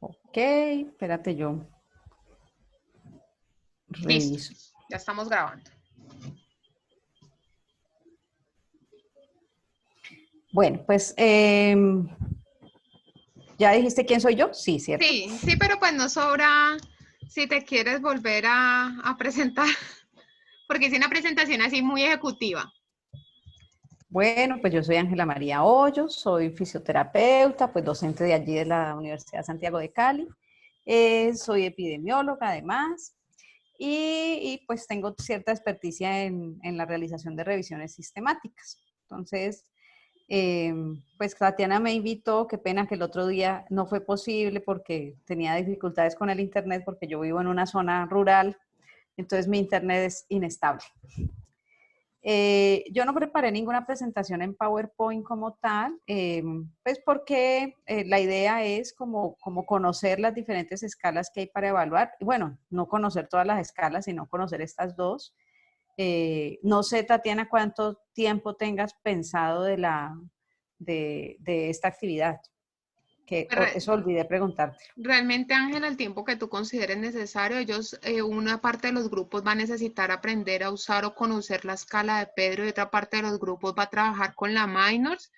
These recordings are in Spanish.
Ok, espérate, yo Listo, reviso. ya estamos grabando. Bueno, pues, ¿ya dijiste quién soy yo? Sí, ¿cierto? Sí, sí, pero pues no sobra si te quieres volver a presentar, porque es una presentación así muy ejecutiva. Bueno, pues yo soy Ángela María Hoyos, soy fisioterapeuta, pues docente de allí de la Universidad de Santiago de Cali. Soy epidemióloga además pues tengo cierta experticia en la realización de revisiones sistemáticas. Entonces, pues Tatiana me invitó, qué pena que el otro día no fue posible porque tenía dificultades con el internet porque yo vivo en una zona rural, entonces mi internet es inestable. Yo no preparé ninguna presentación en PowerPoint como tal, pues porque la idea es como conocer las diferentes escalas que hay para evaluar. Bueno, no conocer todas las escalas, sino conocer estas dos. No sé, Tatiana, cuánto tiempo tengas pensado de esta actividad, que eso olvidé preguntarte. Realmente, Ángela, el tiempo que tú consideres necesario, una parte de los grupos va a necesitar aprender a usar o conocer la escala de Pedro y otra parte de los grupos va a trabajar con la Minors.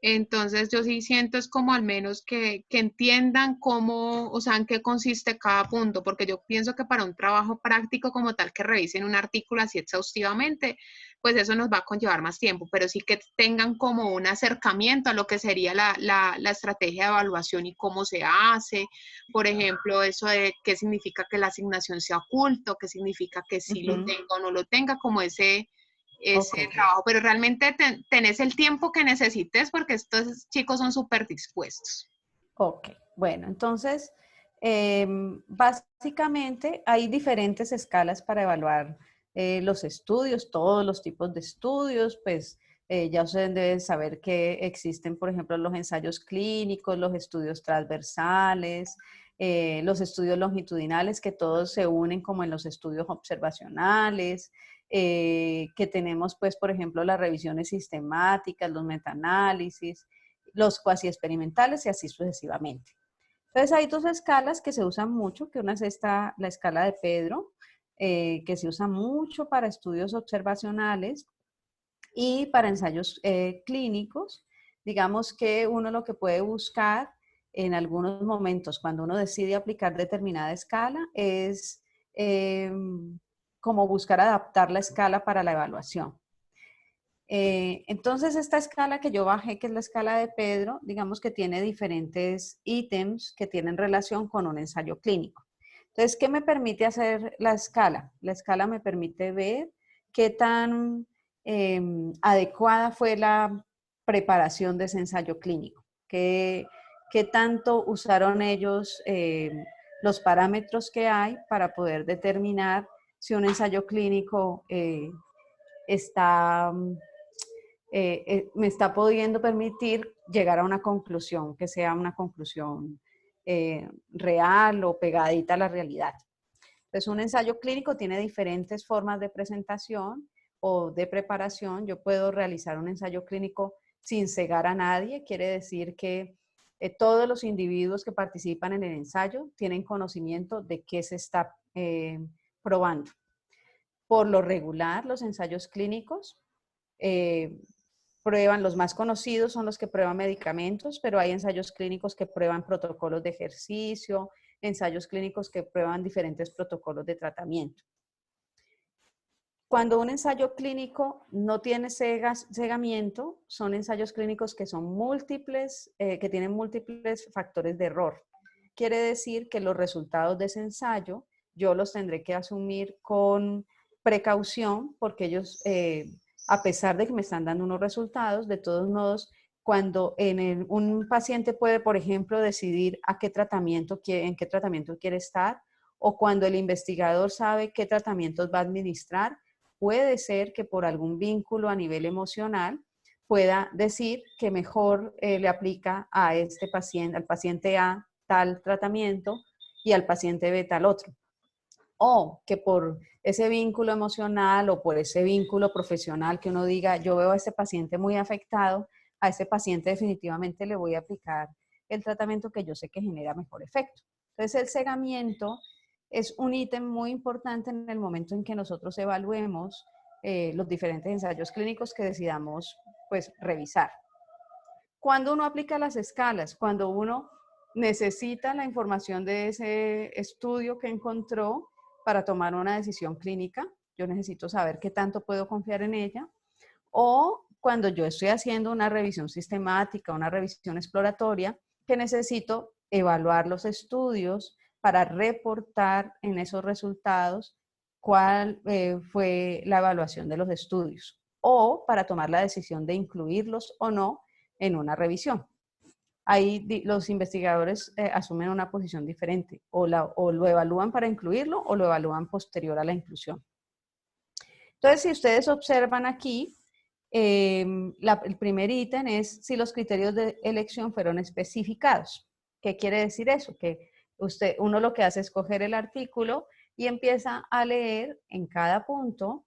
Entonces, yo sí siento es como al menos que entiendan cómo, o sea, en qué consiste cada punto, porque yo pienso que para un trabajo práctico como tal que revisen un artículo así exhaustivamente, pues eso nos va a conllevar más tiempo, pero sí que tengan como un acercamiento a lo que sería la estrategia de evaluación y cómo se hace, por ejemplo, eso de qué significa que la asignación sea oculto, qué significa que sí lo tenga o no lo tenga, como ese Ok, trabajo, pero realmente tenés el tiempo que necesites porque estos chicos son súper dispuestos. ok. Bueno, entonces, básicamente hay diferentes escalas para evaluar los estudios, todos los tipos de estudios, pues ya ustedes deben saber que existen, por ejemplo, los ensayos clínicos, los estudios transversales, los estudios longitudinales, que todos se unen como en los estudios observacionales, que tenemos, pues, por ejemplo, las revisiones sistemáticas, los metaanálisis, los cuasi experimentales y así sucesivamente. Entonces hay dos escalas que se usan mucho, que una es la escala de Pedro, que se usa mucho para estudios observacionales y para ensayos clínicos. Digamos que uno lo que puede buscar en algunos momentos cuando uno decide aplicar determinada escala es eh, como buscar adaptar la escala para la evaluación. Entonces, esta escala que yo bajé, que es la escala de Pedro, digamos que tiene diferentes ítems que tienen relación con un ensayo clínico. Entonces, ¿qué me permite hacer la escala? La escala me permite ver qué tan adecuada fue la preparación de ese ensayo clínico, qué tanto usaron ellos los parámetros que hay para poder determinar si un ensayo clínico está me está pudiendo permitir llegar a una conclusión que sea una conclusión real o pegadita a la realidad. Entonces, un ensayo clínico tiene diferentes formas de presentación o de preparación. Yo puedo realizar un ensayo clínico sin cegar a nadie, quiere decir que todos los individuos que participan en el ensayo tienen conocimiento de qué se está probando. Por lo regular, los ensayos clínicos eh, prueban, los más conocidos son los que prueban medicamentos, pero hay ensayos clínicos que prueban protocolos de ejercicio, ensayos clínicos que prueban diferentes protocolos de tratamiento. Cuando un ensayo clínico no tiene cegamiento, son ensayos clínicos que son múltiples, que tienen múltiples factores de error. Quiere decir que los resultados de ese ensayo yo los tendré que asumir con precaución porque ellos, a pesar de que me están dando unos resultados, de todos modos, cuando un paciente puede, por ejemplo, decidir en qué tratamiento quiere estar, o cuando el investigador sabe qué tratamientos va a administrar, puede ser que por algún vínculo a nivel emocional pueda decir que mejor le aplica a este paciente, al paciente A tal tratamiento y al paciente B tal otro. O que por ese vínculo emocional o por ese vínculo profesional que uno diga, yo veo a este paciente muy afectado, a este paciente definitivamente le voy a aplicar el tratamiento que yo sé que genera mejor efecto. Entonces el segamiento es un ítem muy importante en el momento en que nosotros evaluemos los diferentes ensayos clínicos que decidamos pues revisar. Cuando uno aplica las escalas, cuando uno necesita la información de ese estudio que encontró para tomar una decisión clínica, yo necesito saber qué tanto puedo confiar en ella, o cuando yo estoy haciendo una revisión sistemática, una revisión exploratoria, que necesito evaluar los estudios para reportar en esos resultados cuál fue la evaluación de los estudios, o para tomar la decisión de incluirlos o no en una revisión. Ahí los investigadores asumen una posición diferente, o lo evalúan para incluirlo o lo evalúan posterior a la inclusión. Entonces, si ustedes observan aquí, el primer ítem es si los criterios de elección fueron especificados. ¿Qué quiere decir eso? Que uno lo que hace es coger el artículo y empieza a leer en cada punto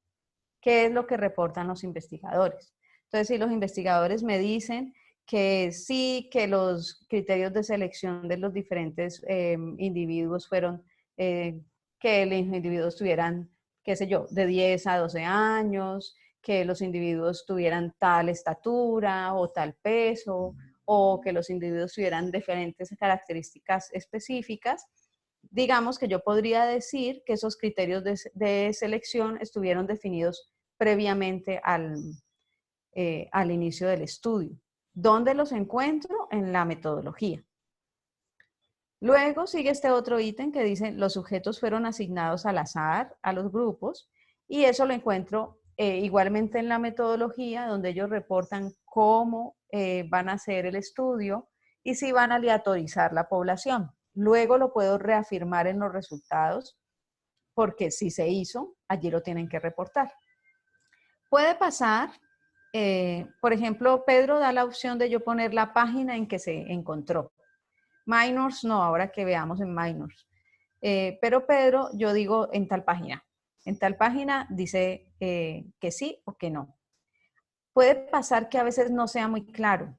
qué es lo que reportan los investigadores. Entonces, si los investigadores me dicen que sí, que los criterios de selección de los diferentes individuos fueron que los individuos tuvieran, qué sé yo, de 10 a 12 años, que los individuos tuvieran tal estatura o tal peso, o que los individuos tuvieran diferentes características específicas, digamos que yo podría decir que esos criterios de selección estuvieron definidos previamente al inicio del estudio. ¿Dónde los encuentro? En la metodología. Luego sigue este otro ítem que dice los sujetos fueron asignados al azar a los grupos, y eso lo encuentro igualmente en la metodología, donde ellos reportan cómo van a hacer el estudio y si van a aleatorizar la población. Luego lo puedo reafirmar en los resultados, porque si se hizo, allí lo tienen que reportar. Puede pasar, por ejemplo, Pedro da la opción de yo poner la página en que se encontró. Minors no, ahora que veamos en minors. Pero Pedro, yo digo en tal página. En tal página dice que sí o que no. Puede pasar que a veces no sea muy claro.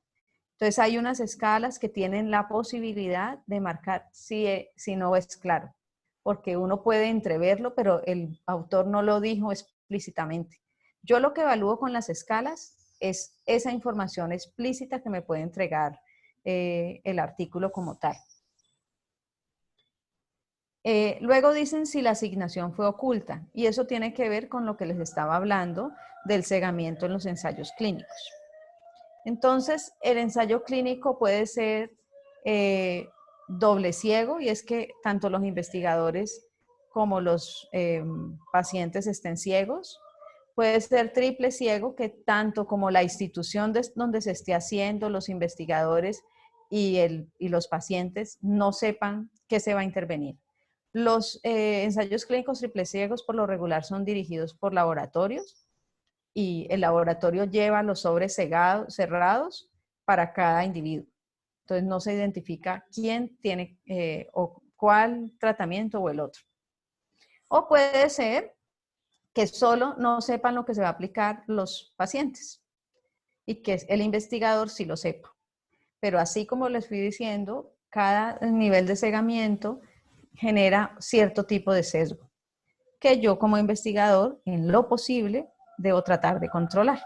Entonces hay unas escalas que tienen la posibilidad de marcar si no es claro, porque uno puede entreverlo, pero el autor no lo dijo explícitamente. Yo lo que evalúo con las escalas es esa información explícita que me puede entregar el artículo como tal. Luego dicen si la asignación fue oculta, y eso tiene que ver con lo que les estaba hablando del cegamiento en los ensayos clínicos. Entonces, el ensayo clínico puede ser doble ciego, y es que tanto los investigadores como los pacientes estén ciegos. Puede ser triple ciego, que tanto como la institución donde se esté haciendo, los investigadores y los pacientes no sepan qué se va a intervenir. Los ensayos clínicos triple ciegos por lo regular son dirigidos por laboratorios, y el laboratorio lleva los sobres cerrados para cada individuo. Entonces no se identifica quién tiene o cuál tratamiento o el otro. O puede ser que solo no sepan lo que se va a aplicar los pacientes y que el investigador sí lo sepa. Pero así como les fui diciendo, cada nivel de cegamiento genera cierto tipo de sesgo que yo como investigador, en lo posible, debo tratar de controlar.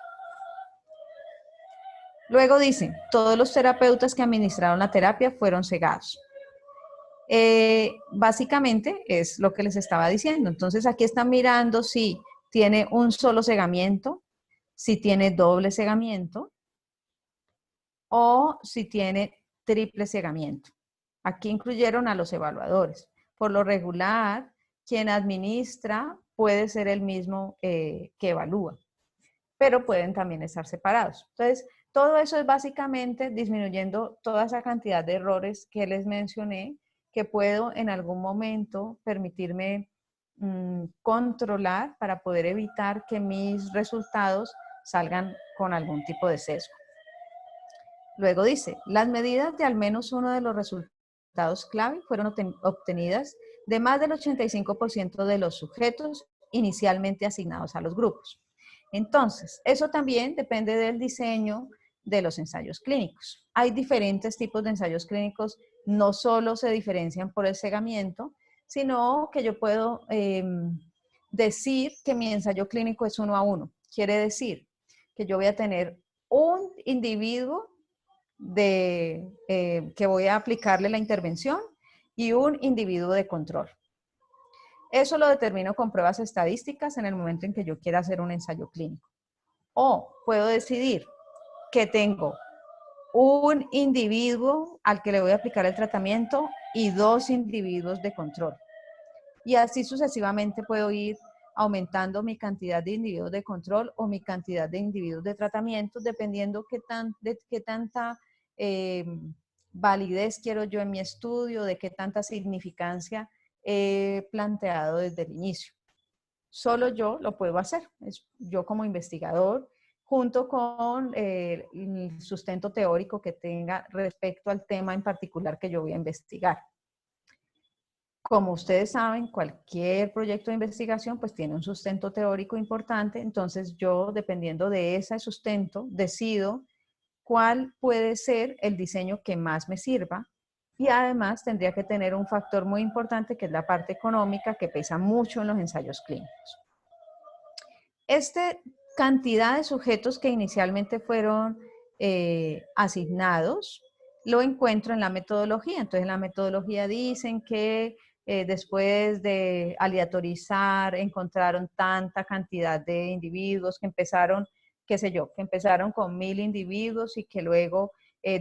Luego dice, todos los terapeutas que administraron la terapia fueron cegados. Básicamente es lo que les estaba diciendo. Entonces aquí están mirando si tiene un solo cegamiento, si tiene doble cegamiento o si tiene triple cegamiento. Aquí incluyeron a los evaluadores. Por lo regular, quien administra puede ser el mismo que evalúa, pero pueden también estar separados. Entonces, todo eso es básicamente disminuyendo toda esa cantidad de errores que les mencioné, que puedo en algún momento permitirme controlar para poder evitar que mis resultados salgan con algún tipo de sesgo. Luego dice, las medidas de al menos uno de los resultados clave fueron obtenidas de más del 85% de los sujetos inicialmente asignados a los grupos. Entonces, eso también depende del diseño de los ensayos clínicos. Hay diferentes tipos de ensayos clínicos, no solo se diferencian por el cegamiento, sino que yo puedo decir que mi ensayo clínico es 1 a 1. Quiere decir que yo voy a tener un individuo que voy a aplicarle la intervención y un individuo de control. Eso lo determino con pruebas estadísticas en el momento en que yo quiera hacer un ensayo clínico. O puedo decidir que tengo un individuo al que le voy a aplicar el tratamiento y 2 individuos de control. Y así sucesivamente puedo ir aumentando mi cantidad de individuos de control o mi cantidad de individuos de tratamiento, dependiendo de qué tanta validez quiero yo en mi estudio, de qué tanta significancia he planteado desde el inicio. Solo yo lo puedo hacer, yo como investigador, junto con el sustento teórico que tenga respecto al tema en particular que yo voy a investigar. Como ustedes saben, cualquier proyecto de investigación pues tiene un sustento teórico importante, entonces yo, dependiendo de ese sustento, decido cuál puede ser el diseño que más me sirva, y además tendría que tener un factor muy importante que es la parte económica, que pesa mucho en los ensayos clínicos. Esta cantidad de sujetos que inicialmente fueron asignados, lo encuentro en la metodología. Entonces, en la metodología dicen que después de aleatorizar, encontraron tanta cantidad de individuos que empezaron, qué sé yo, que empezaron con 1000 individuos y que luego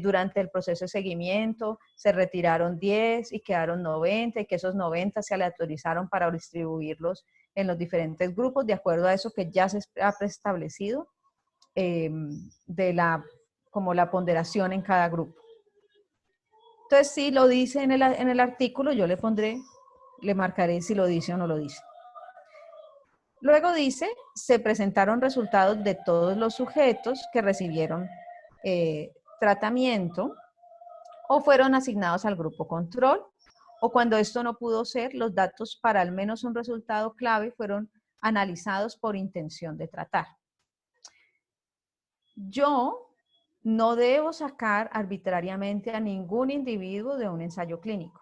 durante el proceso de seguimiento se retiraron 10 y quedaron 90 y que esos 90 se aleatorizaron para distribuirlos en los diferentes grupos de acuerdo a eso que ya se ha preestablecido como la ponderación en cada grupo. Entonces, si lo dice en el artículo, yo le marcaré si lo dice o no lo dice. Luego dice, se presentaron resultados de todos los sujetos que recibieron tratamiento o fueron asignados al grupo control, o cuando esto no pudo ser, los datos para al menos un resultado clave fueron analizados por intención de tratar. Yo no debo sacar arbitrariamente a ningún individuo de un ensayo clínico.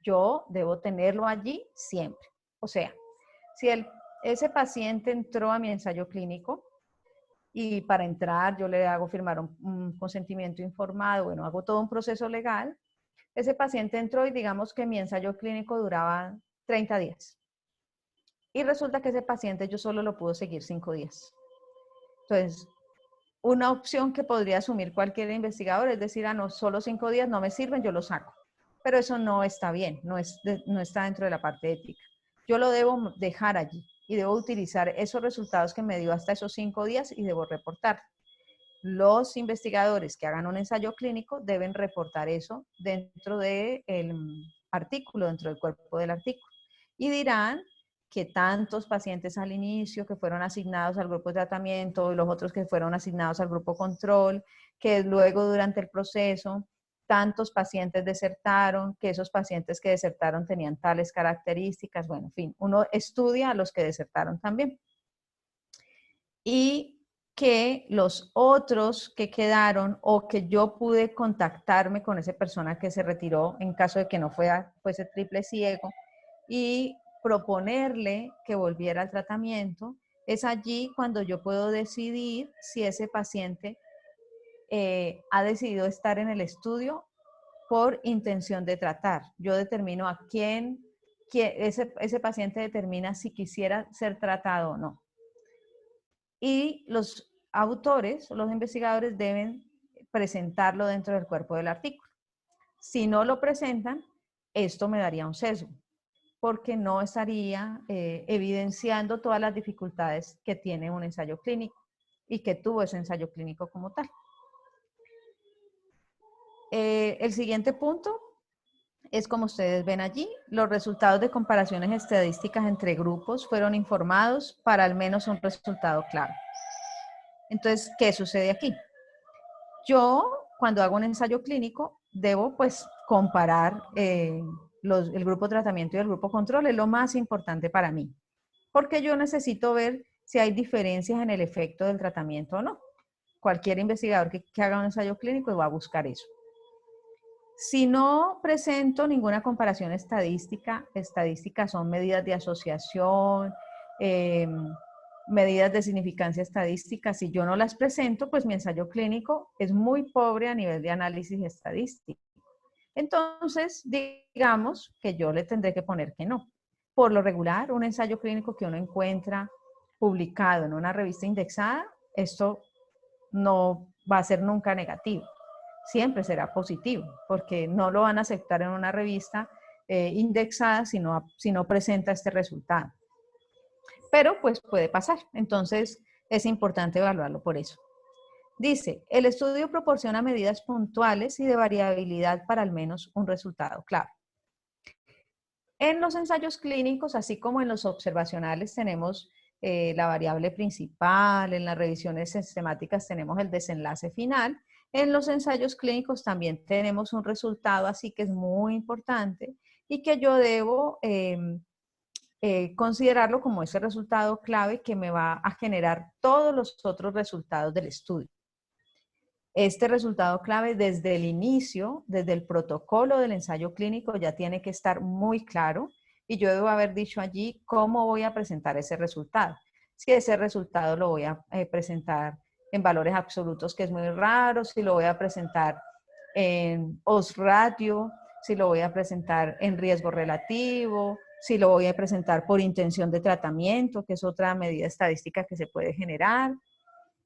Yo debo tenerlo allí siempre. O sea, si ese paciente entró a mi ensayo clínico y para entrar yo le hago firmar un consentimiento informado, bueno, hago todo un proceso legal, ese paciente entró y digamos que mi ensayo clínico duraba 30 días. Y resulta que ese paciente yo solo lo puedo seguir 5 días. Entonces, una opción que podría asumir cualquier investigador es decir, no, solo 5 días no me sirven, yo lo saco. Pero eso no está bien, no está dentro de la parte ética. Yo lo debo dejar allí y debo utilizar esos resultados que me dio hasta esos 5 días y debo reportar. Los investigadores que hagan un ensayo clínico deben reportar eso dentro del artículo, dentro del cuerpo del artículo. Y dirán que tantos pacientes al inicio que fueron asignados al grupo de tratamiento y los otros que fueron asignados al grupo control, que luego durante el proceso tantos pacientes desertaron, que esos pacientes que desertaron tenían tales características, bueno, en fin, uno estudia a los que desertaron también. Y que los otros que quedaron o que yo pude contactarme con esa persona que se retiró en caso de que no fuese triple ciego y proponerle que volviera al tratamiento, es allí cuando yo puedo decidir si ese paciente ha decidido estar en el estudio por intención de tratar. Yo determino a quién ese paciente determina si quisiera ser tratado o no. Y los autores o los investigadores deben presentarlo dentro del cuerpo del artículo. Si no lo presentan, esto me daría un sesgo, porque no estaría evidenciando todas las dificultades que tiene un ensayo clínico y que tuvo ese ensayo clínico como tal. El siguiente punto es como ustedes ven allí, los resultados de comparaciones estadísticas entre grupos fueron informados para al menos un resultado clave. Entonces, ¿qué sucede aquí? Yo, cuando hago un ensayo clínico, debo pues comparar el grupo tratamiento y el grupo control, es lo más importante para mí, porque yo necesito ver si hay diferencias en el efecto del tratamiento o no. cualquier investigador que haga un ensayo clínico va a buscar eso. Si no presento ninguna comparación estadística, estadísticas son medidas de asociación, medidas de significancia estadística, si yo no las presento, pues mi ensayo clínico es muy pobre a nivel de análisis estadístico. Entonces, digamos que yo le tendré que poner que no. Por lo regular, un ensayo clínico que uno encuentra publicado en una revista indexada, esto no va a ser nunca negativo, siempre será positivo, porque no lo van a aceptar en una revista indexada si no presenta este resultado. Pero pues puede pasar, entonces es importante evaluarlo por eso. Dice, el estudio proporciona medidas puntuales y de variabilidad para al menos un resultado clave. En los ensayos clínicos, así como en los observacionales, tenemos la variable principal, en las revisiones sistemáticas tenemos el desenlace final. En los ensayos clínicos también tenemos un resultado, así que es muy importante y que yo debo considerarlo como ese resultado clave que me va a generar todos los otros resultados del estudio. Este resultado clave desde el inicio, desde el protocolo del ensayo clínico ya tiene que estar muy claro y yo debo haber dicho allí cómo voy a presentar ese resultado. Si ese resultado lo voy a presentar en valores absolutos, que es muy raro, si lo voy a presentar en odds ratio, si lo voy a presentar en riesgo relativo, si lo voy a presentar por intención de tratamiento, que es otra medida estadística que se puede generar.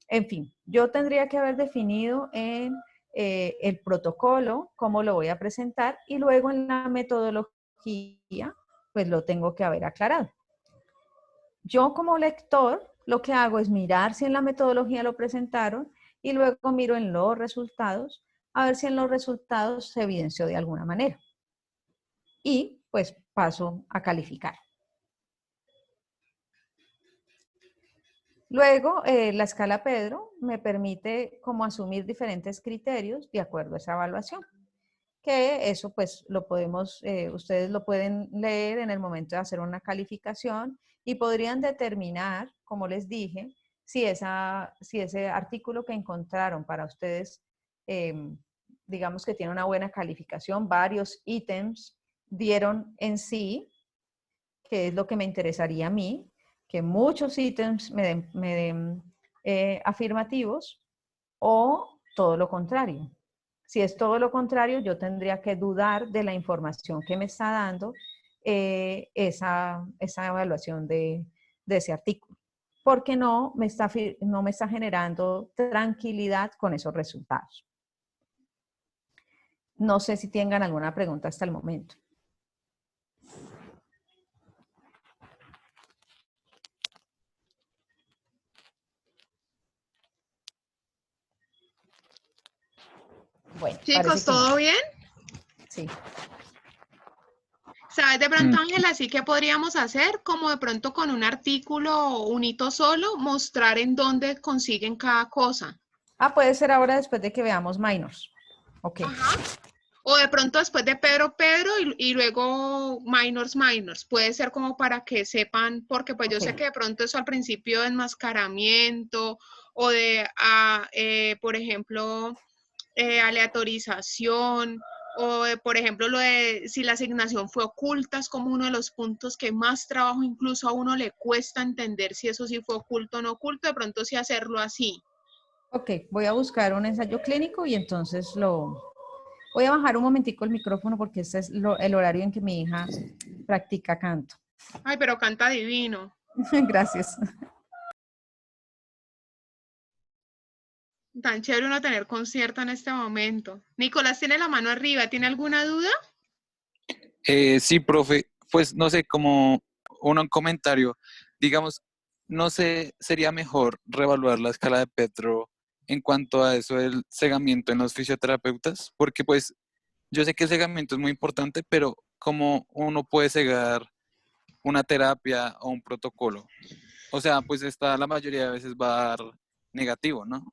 En fin, yo tendría que haber definido en el protocolo cómo lo voy a presentar y luego en la metodología, pues lo tengo que haber aclarado. Yo como lector lo que hago es mirar si en la metodología lo presentaron y luego miro en los resultados a ver si en los resultados se evidenció de alguna manera. Y pues paso a calificar. Luego, la escala Pedro me permite como asumir diferentes criterios de acuerdo a esa evaluación. Que eso pues lo podemos, ustedes lo pueden leer en el momento de hacer una calificación y podrían determinar, como les dije, si ese artículo que encontraron para ustedes, digamos que tiene una buena calificación, varios ítems dieron en sí, que es lo que me interesaría a mí, que muchos ítems me den afirmativos, o todo lo contrario. Si es todo lo contrario, yo tendría que dudar de la información que me está dando esa evaluación de ese artículo, porque no me está generando tranquilidad con esos resultados. No sé si tengan alguna pregunta hasta el momento. Bueno, Chicos, ¿todo bien? Sí. ¿Sabes de pronto, Ángela, así que podríamos hacer? Como de pronto con un artículo o un hito solo, mostrar en dónde consiguen cada cosa. Ah, puede ser ahora después de que veamos minors. Ok. Ajá. O de pronto después de Pedro y luego minors. Puede ser como para que sepan, porque pues yo sé que de pronto eso al principio de enmascaramiento o de, por ejemplo, aleatorización o por ejemplo lo de si la asignación fue oculta es como uno de los puntos que más trabajo incluso a uno le cuesta entender si eso sí fue oculto o no oculto, de pronto sí hacerlo así. Ok, voy a buscar un ensayo clínico y entonces voy a bajar un momentico el micrófono porque este es el horario en que mi hija practica canto. Ay, pero canta divino. Gracias. Tan chévere uno tener concierto en este momento. Nicolás tiene la mano arriba, ¿tiene alguna duda? Sí, profe, pues no sé, como un comentario, digamos, no sé, sería mejor reevaluar la escala de Petro en cuanto a eso del cegamiento en los fisioterapeutas, porque pues yo sé que el cegamiento es muy importante, pero ¿cómo uno puede cegar una terapia o un protocolo? O sea, pues la mayoría de veces va a dar negativo, ¿no?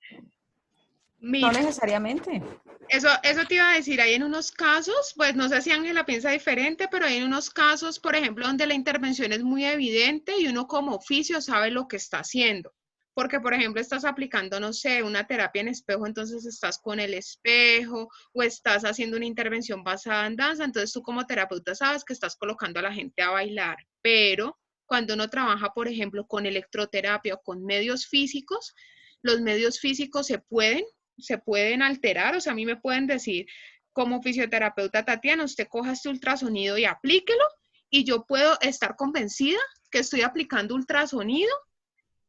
Mira, no necesariamente. Eso te iba a decir, hay en unos casos, pues no sé si Ángela piensa diferente, pero hay en unos casos, por ejemplo, donde la intervención es muy evidente y uno como oficio sabe lo que está haciendo. Porque, por ejemplo, estás aplicando, no sé, una terapia en espejo, entonces estás con el espejo o estás haciendo una intervención basada en danza, entonces tú como terapeuta sabes que estás colocando a la gente a bailar, pero cuando uno trabaja, por ejemplo, con electroterapia o con medios físicos, los medios físicos se pueden alterar, o sea, a mí me pueden decir, como fisioterapeuta Tatiana, usted coja este ultrasonido y aplíquelo, y yo puedo estar convencida que estoy aplicando ultrasonido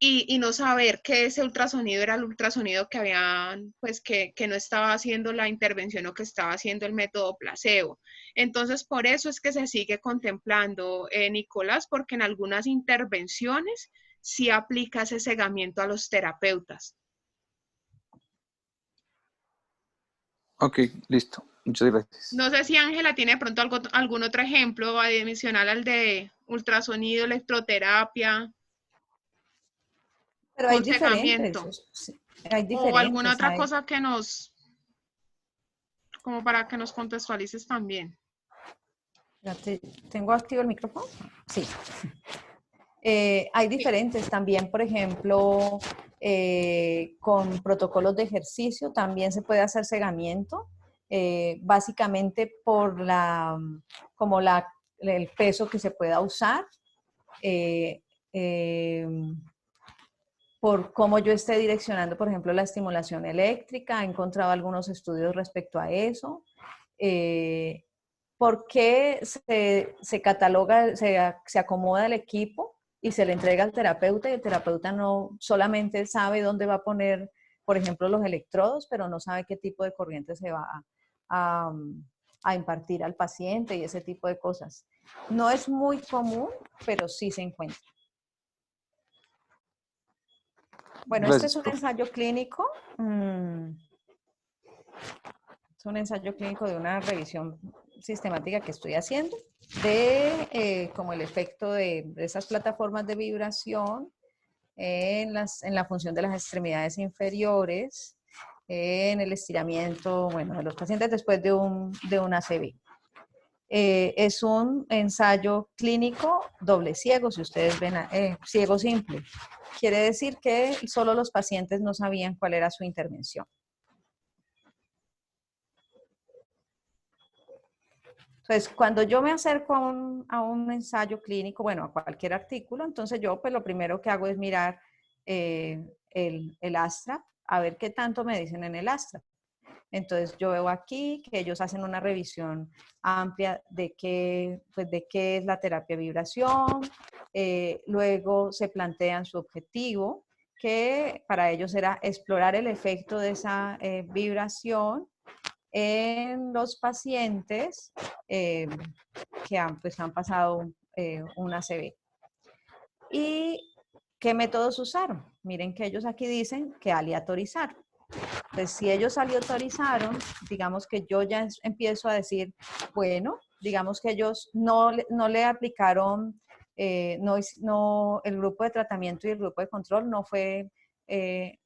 y no saber que ese ultrasonido era el ultrasonido que habían, pues que no estaba haciendo la intervención o que estaba haciendo el método placebo. Entonces, por eso es que se sigue contemplando, Nicolás, porque en algunas intervenciones sí aplica ese cegamiento a los terapeutas. Ok, listo. Muchas gracias. No sé si Ángela tiene de pronto algún otro ejemplo adicional al de ultrasonido, electroterapia, Pero hay con diferentes, cegamiento, sí, hay o alguna diferentes, otra cosa que como para que nos contextualices también. ¿Tengo activo el micrófono? Sí. Hay diferentes también, por ejemplo, con protocolos de ejercicio también se puede hacer cegamiento, básicamente por como el peso que se pueda usar, eh, eh, por cómo yo esté direccionando, por ejemplo, la estimulación eléctrica. He encontrado algunos estudios respecto a eso. ¿Por qué se cataloga, se acomoda el equipo y se le entrega al terapeuta, y el terapeuta no solamente sabe dónde va a poner, por ejemplo, los electrodos, pero no sabe qué tipo de corriente se va a, a impartir al paciente y ese tipo de cosas? No es muy común, pero sí se encuentra. Bueno, este es Gracias, un profe. ensayo clínico. Es un ensayo clínico de una revisión sistemática que estoy haciendo de como el efecto de esas plataformas de vibración en la función de las extremidades inferiores, en el estiramiento, bueno, de los pacientes después de un ACV. Es un ensayo clínico doble ciego, si ustedes ven, ciego simple. Quiere decir que solo los pacientes no sabían cuál era su intervención. Entonces, cuando yo me acerco a un ensayo clínico, bueno, a cualquier artículo, entonces yo pues lo primero que hago es mirar el abstract, a ver qué tanto me dicen en el abstract. Entonces yo veo aquí que ellos hacen una revisión amplia de qué es la terapia de vibración, luego se plantean su objetivo, que para ellos era explorar el efecto de esa vibración en los pacientes que han pasado un ACV. ¿Y qué métodos usaron? Miren que ellos aquí dicen que aleatorizaron. Entonces, si ellos aleatorizaron, digamos que yo ya empiezo a decir, bueno, digamos que ellos no le aplicaron, el grupo de tratamiento y el grupo de control no fue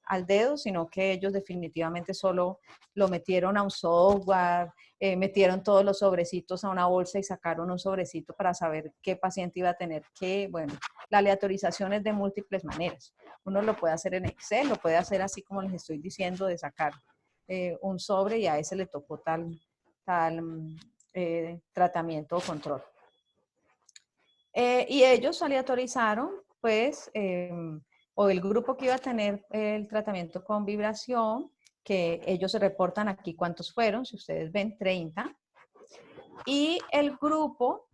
al dedo, sino que ellos definitivamente solo lo metieron a un software, metieron todos los sobrecitos a una bolsa y sacaron un sobrecito para saber qué paciente iba a tener qué. Bueno, la aleatorización es de múltiples maneras. Uno lo puede hacer en Excel, lo puede hacer así como les estoy diciendo, de sacar un sobre y a ese le tocó tal tratamiento o control. Y ellos aleatorizaron, pues, o el grupo que iba a tener el tratamiento con vibración, que ellos se reportan aquí cuántos fueron, si ustedes ven, 30, y el grupo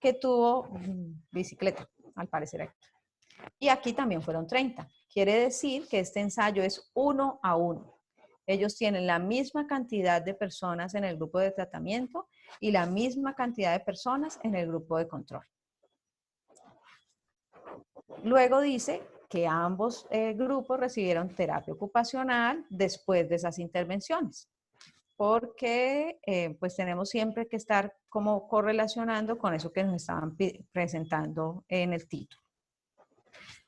que tuvo bicicleta, al parecer aquí. Y aquí también fueron 30. Quiere decir que este ensayo es 1 a 1. Ellos tienen la misma cantidad de personas en el grupo de tratamiento y la misma cantidad de personas en el grupo de control. Luego dice que ambos grupos recibieron terapia ocupacional después de esas intervenciones, porque pues tenemos siempre que estar como correlacionando con eso que nos estaban presentando en el título.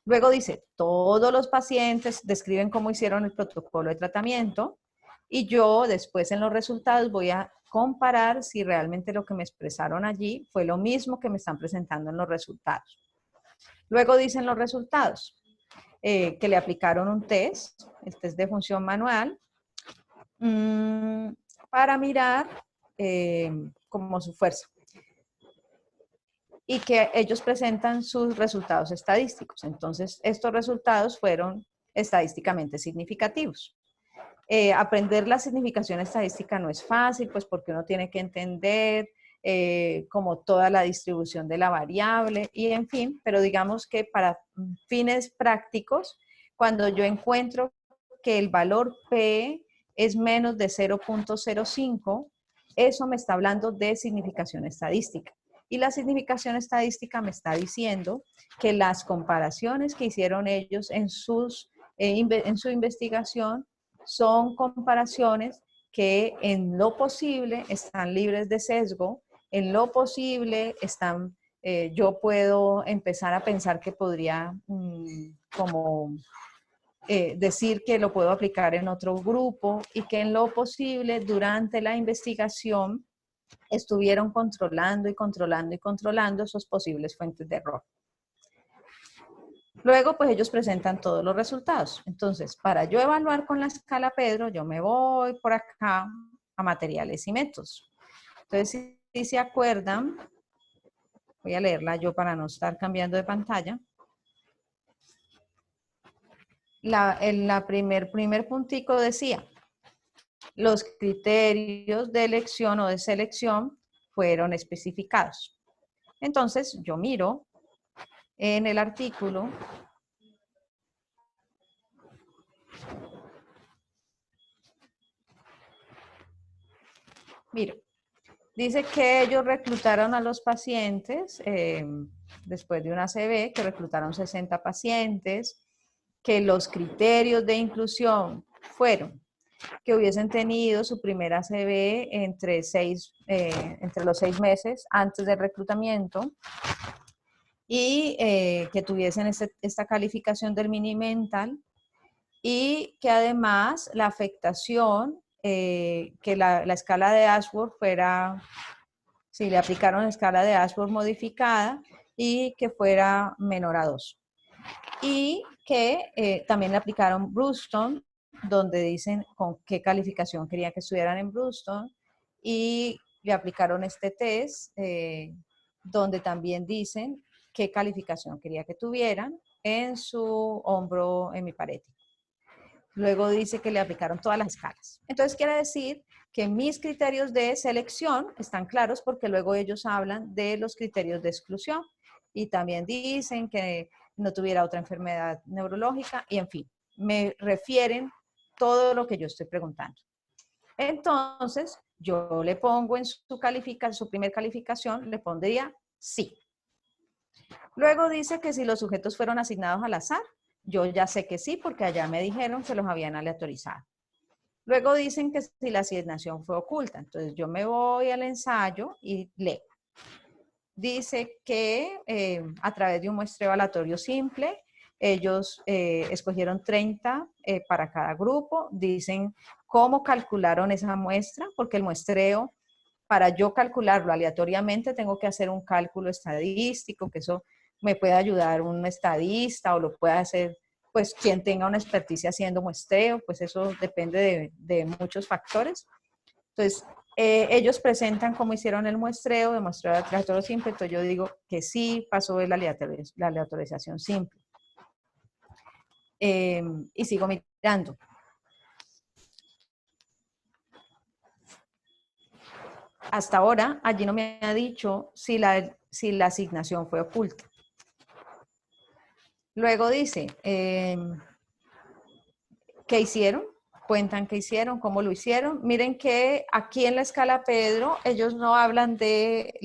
Luego dice, todos los pacientes describen cómo hicieron el protocolo de tratamiento y yo después en los resultados voy a comparar si realmente lo que me expresaron allí fue lo mismo que me están presentando en los resultados. Luego dicen los resultados. que le aplicaron un test, el test de función manual, para mirar como su fuerza. Y que ellos presentan sus resultados estadísticos. Entonces, estos resultados fueron estadísticamente significativos. Aprender la significación estadística no es fácil, pues porque uno tiene que entender como toda la distribución de la variable y en fin, pero digamos que para fines prácticos, cuando yo encuentro que el valor P es menos de 0.05, eso me está hablando de significación estadística. Y la significación estadística me está diciendo que las comparaciones que hicieron ellos en su investigación son comparaciones que en lo posible están libres de sesgo, en lo posible están, yo puedo empezar a pensar que podría decir que lo puedo aplicar en otro grupo y que en lo posible durante la investigación estuvieron controlando y controlando y controlando sus posibles fuentes de error. Luego, pues ellos presentan todos los resultados. Entonces, para yo evaluar con la escala Pedro, yo me voy por acá a materiales y métodos. Entonces, si se acuerdan, voy a leerla yo para no estar cambiando de pantalla. El primer puntico decía, los criterios de elección o de selección fueron especificados. Entonces, yo miro en el artículo miro, dice que ellos reclutaron a los pacientes después de una ACV, que reclutaron 60 pacientes, que los criterios de inclusión fueron que hubiesen tenido su primera ACV entre los 6 meses antes del reclutamiento y que tuviesen esta calificación del Mini-Mental y que además la afectación, que la escala de Ashworth fuera, si le aplicaron la escala de Ashworth modificada y que fuera menor a 2. Y que también le aplicaron Brunston, donde dicen con qué calificación querían que estuvieran en Brunston, y le aplicaron este test, donde también dicen qué calificación quería que tuvieran en su hombro hemiparético. Luego dice que le aplicaron todas las escalas. Entonces quiere decir que mis criterios de selección están claros porque luego ellos hablan de los criterios de exclusión y también dicen que no tuviera otra enfermedad neurológica y en fin, me refieren todo lo que yo estoy preguntando. Entonces, yo le pongo en su primer calificación, le pondría sí. Luego dice que si los sujetos fueron asignados al azar, yo ya sé que sí, porque allá me dijeron que los habían aleatorizado. Luego dicen que si la asignación fue oculta. Entonces yo me voy al ensayo y leo. Dice que a través de un muestreo aleatorio simple, ellos escogieron 30 para cada grupo. Dicen cómo calcularon esa muestra, porque el muestreo, para yo calcularlo aleatoriamente, tengo que hacer un cálculo estadístico, que eso me puede ayudar un estadista o lo puede hacer pues quien tenga una experticia haciendo muestreo, pues eso depende de muchos factores. Entonces, ellos presentan cómo hicieron el muestreo, de muestreo aleatorio simple, entonces yo digo que sí pasó la aleatorización simple. Y sigo mirando. Hasta ahora, allí no me ha dicho si la asignación fue oculta. Luego dice, ¿qué hicieron? Cuentan qué hicieron, cómo lo hicieron. Miren que aquí en la escala Pedro, ellos no hablan de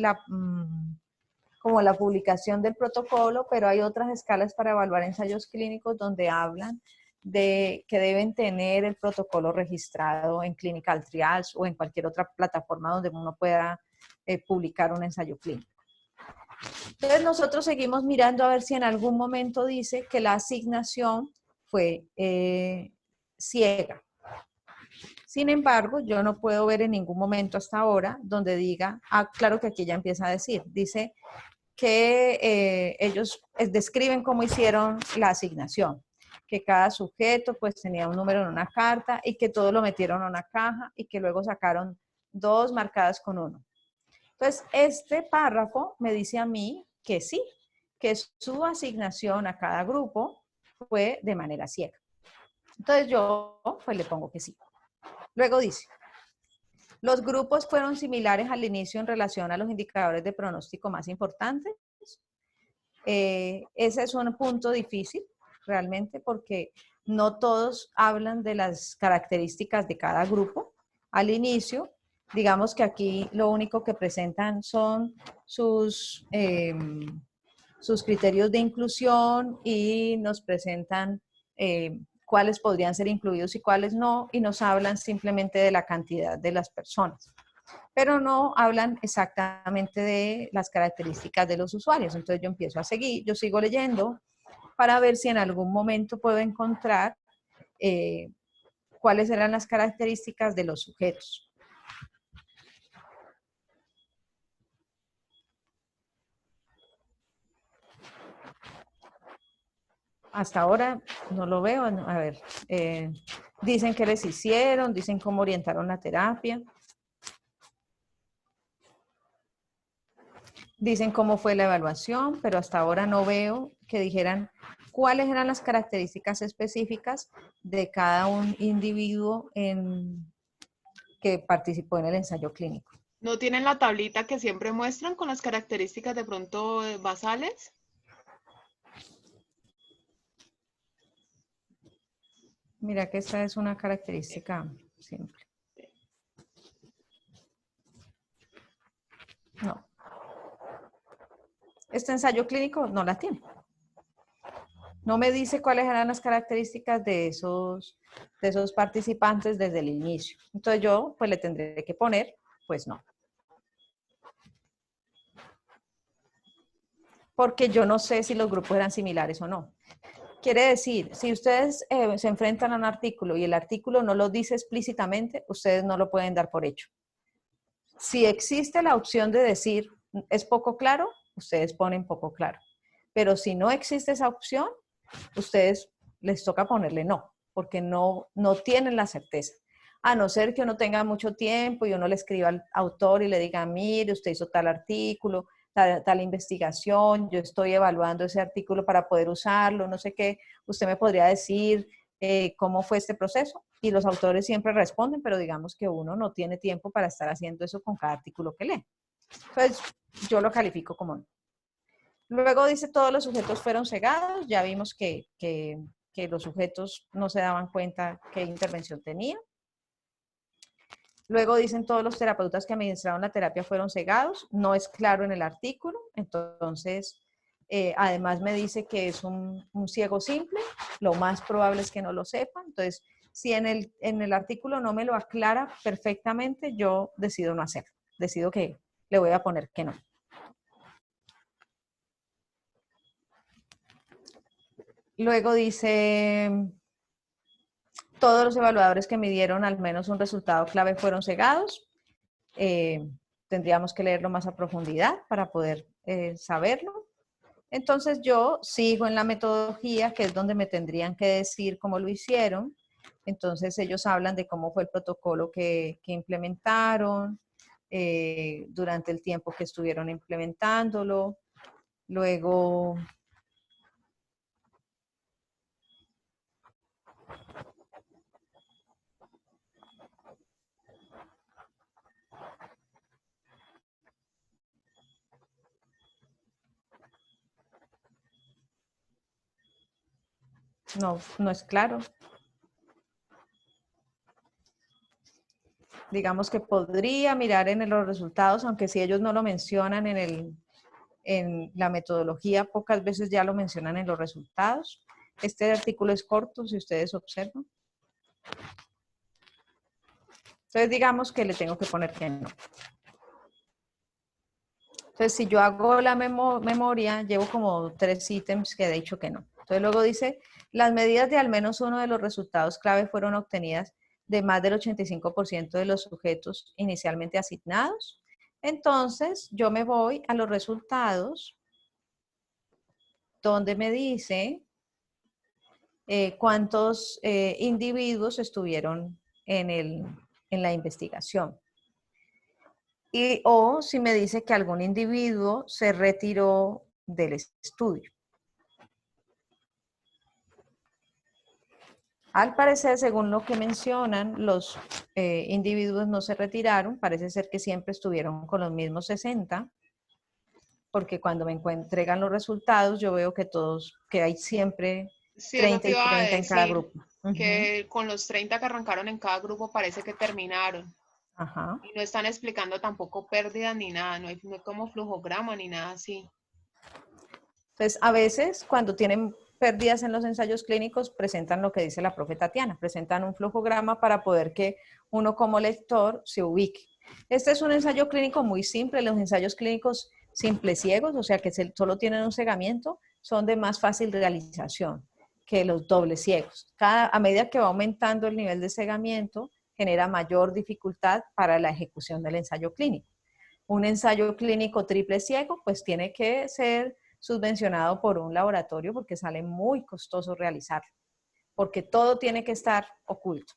como la publicación del protocolo, pero hay otras escalas para evaluar ensayos clínicos donde hablan de que deben tener el protocolo registrado en Clinical Trials o en cualquier otra plataforma donde uno pueda publicar un ensayo clínico. Entonces nosotros seguimos mirando a ver si en algún momento dice que la asignación fue ciega. Sin embargo, yo no puedo ver en ningún momento hasta ahora donde diga, claro que aquí ya empieza a decir, dice que ellos describen cómo hicieron la asignación. que cada sujeto pues tenía un número en una carta y que todo lo metieron en una caja y que luego sacaron 2 marcadas con 1. Entonces, este párrafo me dice a mí que sí, que su asignación a cada grupo fue de manera ciega. Entonces yo pues le pongo que sí. Luego dice, los grupos fueron similares al inicio en relación a los indicadores de pronóstico más importantes. Ese es un punto difícil realmente porque no todos hablan de las características de cada grupo al inicio. Digamos que aquí lo único que presentan son sus criterios de inclusión y nos presentan cuáles podrían ser incluidos y cuáles no, y nos hablan simplemente de la cantidad de las personas, pero no hablan exactamente de las características de los usuarios. Entonces yo empiezo a seguir, yo sigo leyendo para ver si en algún momento puedo encontrar cuáles eran las características de los sujetos. Hasta ahora no lo veo. A ver, dicen qué les hicieron, dicen cómo orientaron la terapia. Dicen cómo fue la evaluación, pero hasta ahora no veo que dijeran cuáles eran las características específicas de cada un individuo que participó en el ensayo clínico. ¿No tienen la tablita que siempre muestran con las características de pronto basales? Mira que esta es una característica simple. No. Este ensayo clínico no la tiene. No me dice cuáles eran las características de esos participantes desde el inicio. Entonces yo pues le tendré que poner, pues no. Porque yo no sé si los grupos eran similares o no. Quiere decir, si ustedes se enfrentan a un artículo y el artículo no lo dice explícitamente, ustedes no lo pueden dar por hecho. Si existe la opción de decir es poco claro, ustedes ponen poco claro. Pero si no existe esa opción, ustedes les toca ponerle no, porque no tienen la certeza. A no ser que uno tenga mucho tiempo y uno le escriba al autor y le diga, mire, usted hizo tal artículo, tal investigación, yo estoy evaluando ese artículo para poder usarlo, no sé qué, usted me podría decir cómo fue este proceso. Y los autores siempre responden, pero digamos que uno no tiene tiempo para estar haciendo eso con cada artículo que lee. Entonces, yo lo califico como no. Luego dice, todos los sujetos fueron cegados, ya vimos que los sujetos no se daban cuenta qué intervención tenían. Luego dicen, todos los terapeutas que administraron la terapia fueron cegados, no es claro en el artículo, entonces, además me dice que es un ciego simple, lo más probable es que no lo sepan, entonces, si en el artículo no me lo aclara perfectamente, yo decido no hacerlo, decido que le voy a poner que no. Luego dice, todos los evaluadores que midieron al menos un resultado clave fueron cegados. Tendríamos que leerlo más a profundidad para poder saberlo. Entonces yo sigo en la metodología, que es donde me tendrían que decir cómo lo hicieron. Entonces ellos hablan de cómo fue el protocolo que implementaron, durante el tiempo que estuvieron implementándolo. Luego... No es claro. Digamos que podría mirar en los resultados, aunque si ellos no lo mencionan en la metodología, pocas veces ya lo mencionan en los resultados. Este artículo es corto, si ustedes observan. Entonces, digamos que le tengo que poner que no. Entonces, si yo hago la memoria, llevo como 3 ítems que he dicho que no. Entonces, luego dice, las medidas de al menos uno de los resultados clave fueron obtenidas de más del 85% de los sujetos inicialmente asignados. Entonces, yo me voy a los resultados donde me dice cuántos individuos estuvieron en la investigación. O si me dice que algún individuo se retiró del estudio. Al parecer, según lo que mencionan, los individuos no se retiraron, parece ser que siempre estuvieron con los mismos 60, porque cuando me entregan los resultados, yo veo que que hay siempre Sí, eso 30 te y iba a 30 en cada decir, grupo. Uh-huh. que con los 30 que arrancaron en cada grupo parece que terminaron. Ajá. Y no están explicando tampoco pérdidas ni nada, no hay como flujograma ni nada así. Entonces, a veces cuando tienen pérdidas en los ensayos clínicos, presentan lo que dice la profe Tatiana, presentan un flujograma para poder que uno como lector se ubique. Este es un ensayo clínico muy simple, los ensayos clínicos simples ciegos, o sea que solo tienen un cegamiento, son de más fácil realización que los dobles ciegos. A medida que va aumentando el nivel de cegamiento, genera mayor dificultad para la ejecución del ensayo clínico. Un ensayo clínico triple ciego, pues tiene que ser subvencionado por un laboratorio porque sale muy costoso realizarlo, porque todo tiene que estar oculto.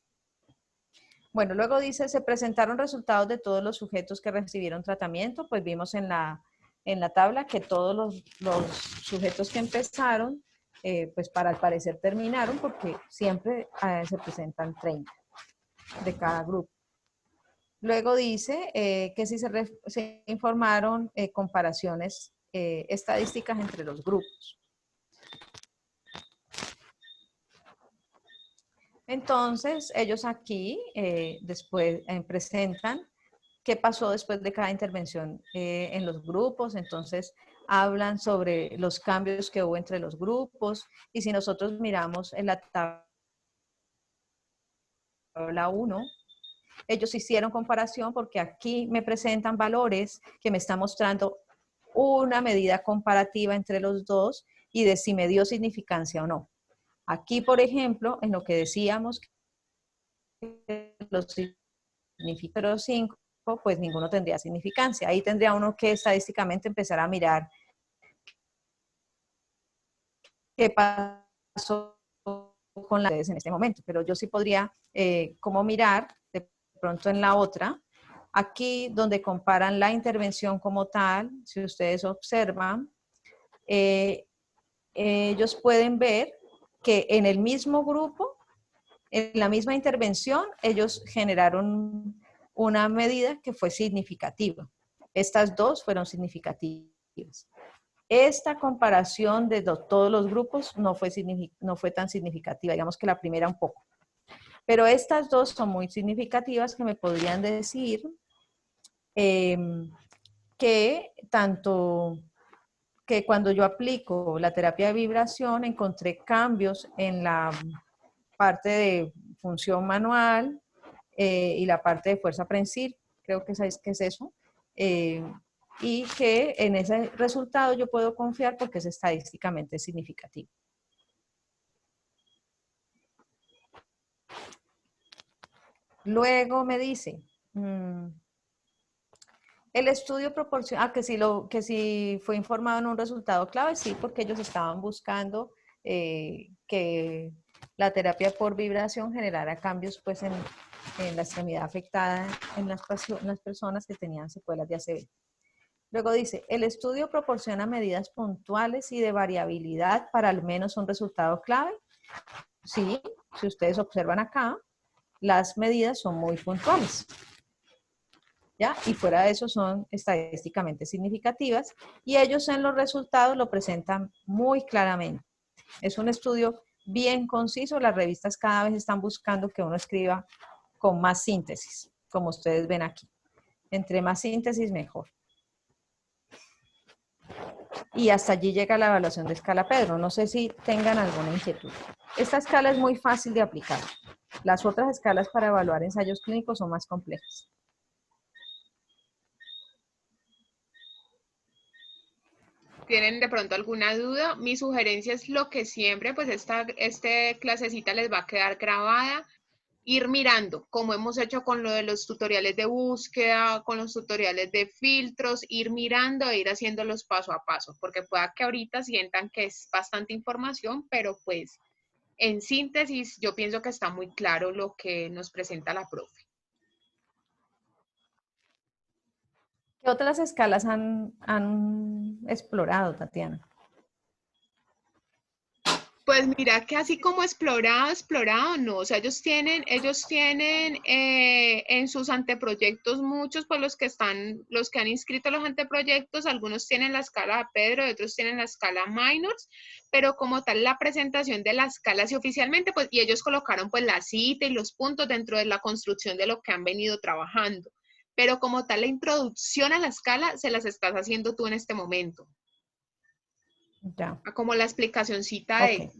Bueno, luego dice, se presentaron resultados de todos los sujetos que recibieron tratamiento, pues vimos en la tabla que todos los sujetos que empezaron, pues para al parecer terminaron, porque siempre se presentan 30 de cada grupo. Luego dice que si se informaron comparaciones estadísticas entre los grupos. Entonces, ellos aquí después presentan qué pasó después de cada intervención en los grupos. Entonces, hablan sobre los cambios que hubo entre los grupos. Y si nosotros miramos en la tabla 1, ellos hicieron comparación porque aquí me presentan valores que me están mostrando una medida comparativa entre los dos y de si me dio significancia o no. Aquí, por ejemplo, en lo que decíamos, los significados 5, pues ninguno tendría significancia. Ahí tendría uno que estadísticamente empezar a mirar qué pasó con las redes en este momento. Pero yo sí podría como mirar de pronto en la otra, aquí donde comparan la intervención como tal, si ustedes observan, ellos pueden ver que en el mismo grupo, en la misma intervención, ellos generaron una medida que fue significativa. Estas dos fueron significativas. Esta comparación de todos los grupos no fue tan significativa, digamos que la primera un poco. Pero estas dos son muy significativas que me podrían decir que tanto que cuando yo aplico la terapia de vibración encontré cambios en la parte de función manual y la parte de fuerza prensil, creo que sabéis qué es eso, y que en ese resultado yo puedo confiar porque es estadísticamente significativo. Luego me dice, el estudio proporciona, que si fue informado en un resultado clave, sí, porque ellos estaban buscando que la terapia por vibración generara cambios pues en la extremidad afectada en las personas que tenían secuelas de ACV. Luego dice, el estudio proporciona medidas puntuales y de variabilidad para al menos un resultado clave. Sí, si ustedes observan acá, las medidas son muy puntuales. ¿Ya? Y fuera de eso son estadísticamente significativas y ellos en los resultados lo presentan muy claramente. Es un estudio bien conciso, las revistas cada vez están buscando que uno escriba con más síntesis, como ustedes ven aquí. Entre más síntesis, mejor. Y hasta allí llega la evaluación de escala Pedro. No sé si tengan alguna inquietud. Esta escala es muy fácil de aplicar. Las otras escalas para evaluar ensayos clínicos son más complejas. ¿Tienen de pronto alguna duda? Mi sugerencia es lo que siempre, pues esta clasecita les va a quedar grabada. Ir mirando, como hemos hecho con lo de los tutoriales de búsqueda, con los tutoriales de filtros, ir mirando e ir haciéndolos paso a paso, porque pueda que ahorita sientan que es bastante información, pero pues en síntesis, yo pienso que está muy claro lo que nos presenta la profe. ¿Qué otras escalas han explorado, Tatiana? Pues mira que así como explorado, no. O sea, ellos tienen en sus anteproyectos muchos, pues los que han inscrito los anteproyectos, algunos tienen la escala de Pedro y otros tienen la escala Minors, pero como tal la presentación de las escalas y oficialmente, pues, y ellos colocaron pues la cita y los puntos dentro de la construcción de lo que han venido trabajando. Pero como tal la introducción a la escala se las estás haciendo tú en este momento. Ya. Como la explicacióncita Ok.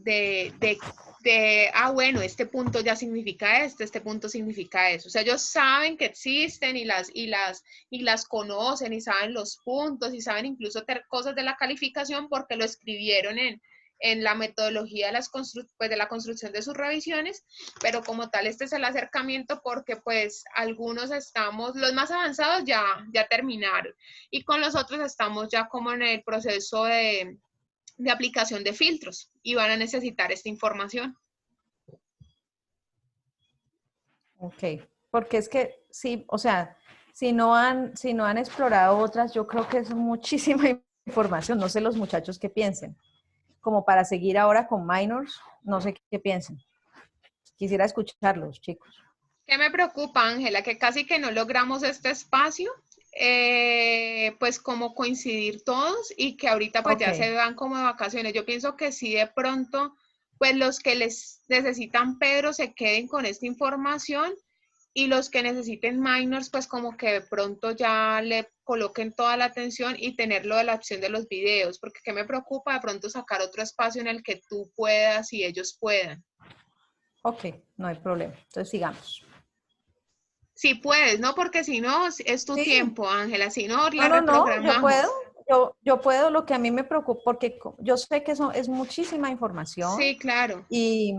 bueno, este punto ya significa esto, este punto significa eso. O sea, ellos saben que existen y las conocen y saben los puntos y saben incluso cosas de la calificación porque lo escribieron en la metodología de la construcción de sus revisiones, pero como tal este es el acercamiento porque pues algunos los más avanzados ya terminaron y con los otros estamos ya como en el proceso de aplicación de filtros y van a necesitar esta información. Ok, porque es que sí, o sea, si no han explorado otras, yo creo que es muchísima información. No sé los muchachos qué piensen. Como para seguir ahora con minors, no sé qué piensen. Quisiera escucharlos, chicos. ¿Qué me preocupa, Ángela? Que casi que no logramos este espacio, pues como coincidir todos y que ahorita pues ya se van como de vacaciones. Yo pienso que sí de pronto, pues los que les necesitan Pedro se queden con esta información y los que necesiten minors, pues como que de pronto ya le coloquen toda la atención y tenerlo de la opción de los videos, porque ¿qué me preocupa? De pronto sacar otro espacio en el que tú puedas y ellos puedan. Ok, no hay problema. Entonces sigamos. Si puedes, ¿no? Porque si no, es tu Sí. tiempo, Ángela, si no, la No, yo puedo. reprogramamos. Yo puedo, lo que a mí me preocupa, porque yo sé que eso es muchísima información Sí, claro. y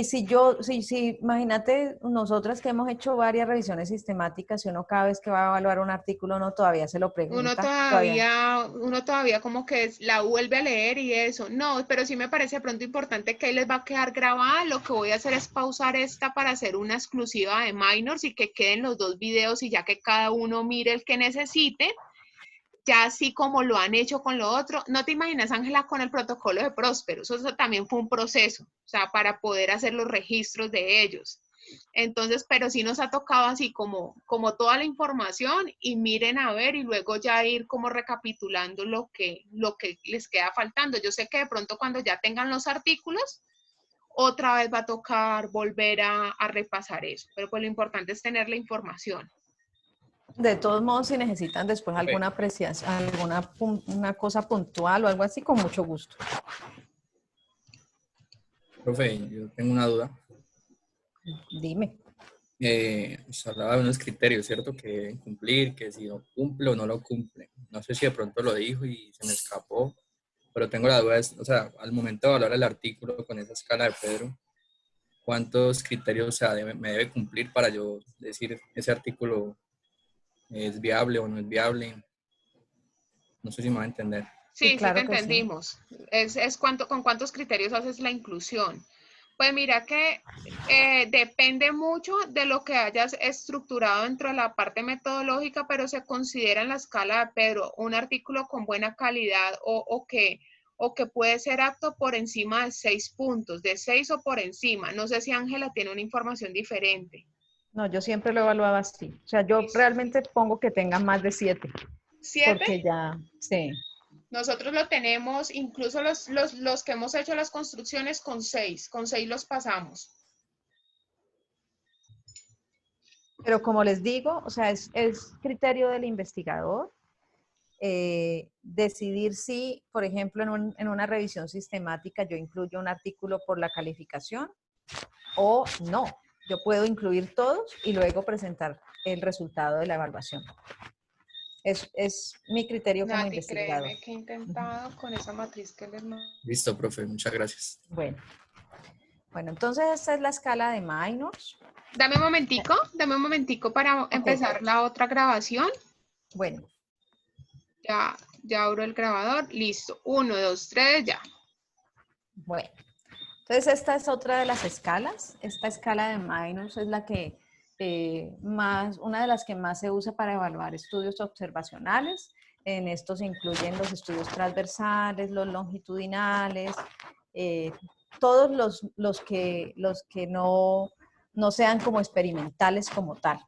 si imagínate, nosotras que hemos hecho varias revisiones sistemáticas, y uno cada vez que va a evaluar un artículo, uno todavía se lo pregunta, Uno todavía como que la vuelve a leer y eso. No, pero sí me parece de pronto importante que ahí les va a quedar grabada. Lo que voy a hacer es pausar esta para hacer una exclusiva de minors y que queden los dos videos y ya que cada uno mire el que necesite. Ya así como lo han hecho con lo otro, no te imaginas, Ángela, con el protocolo de Próspero, eso también fue un proceso, o sea, para poder hacer los registros de ellos. Entonces, pero sí nos ha tocado así como toda la información y miren a ver y luego ya ir como recapitulando lo que les queda faltando. Yo sé que de pronto cuando ya tengan los artículos, otra vez va a tocar volver a repasar eso, pero pues lo importante es tener la información. De todos modos, si necesitan después alguna apreciación, una cosa puntual o algo así, con mucho gusto. Profe, yo tengo una duda. Dime. Se hablaba de unos criterios, ¿cierto? Que deben cumplir, que si no cumple o no lo cumple. No sé si de pronto lo dijo y se me escapó, pero tengo la duda, o sea, al momento de evaluar el artículo con esa escala de Pedro, ¿cuántos criterios, o sea, me debe cumplir para yo decir ese artículo es viable o no es viable? No sé si me va a entender. Sí, sí te claro que sí. entendimos. Con cuántos criterios haces la inclusión. Pues mira que depende mucho de lo que hayas estructurado dentro de la parte metodológica, pero se considera en la escala de Pedro un artículo con buena calidad o que puede ser apto por encima de 6 puntos, de 6 o por encima. No sé si Ángela tiene una información diferente. No, yo siempre lo evaluaba así. O sea, yo realmente pongo que tenga más de 7. ¿7? Porque ya, sí. Nosotros lo tenemos, incluso los que hemos hecho las construcciones con 6 los pasamos. Pero como les digo, o sea, es criterio del investigador decidir si, por ejemplo, en una revisión sistemática yo incluyo un artículo por la calificación o no. Yo puedo incluir todos y luego presentar el resultado de la evaluación. Es mi criterio como investigador. Créeme que he intentado con esa matriz que les... Listo, profe, muchas gracias. Bueno, entonces esta es la escala de minors. Dame un momentico para empezar la otra grabación. Bueno. Ya abro el grabador, listo. 1, 2, 3, ya. Bueno, Entonces, esta es otra de las escalas. Esta escala de Minors es la que una de las que más se usa para evaluar estudios observacionales. En estos se incluyen los estudios transversales, los longitudinales, todos los que no sean como experimentales como tal.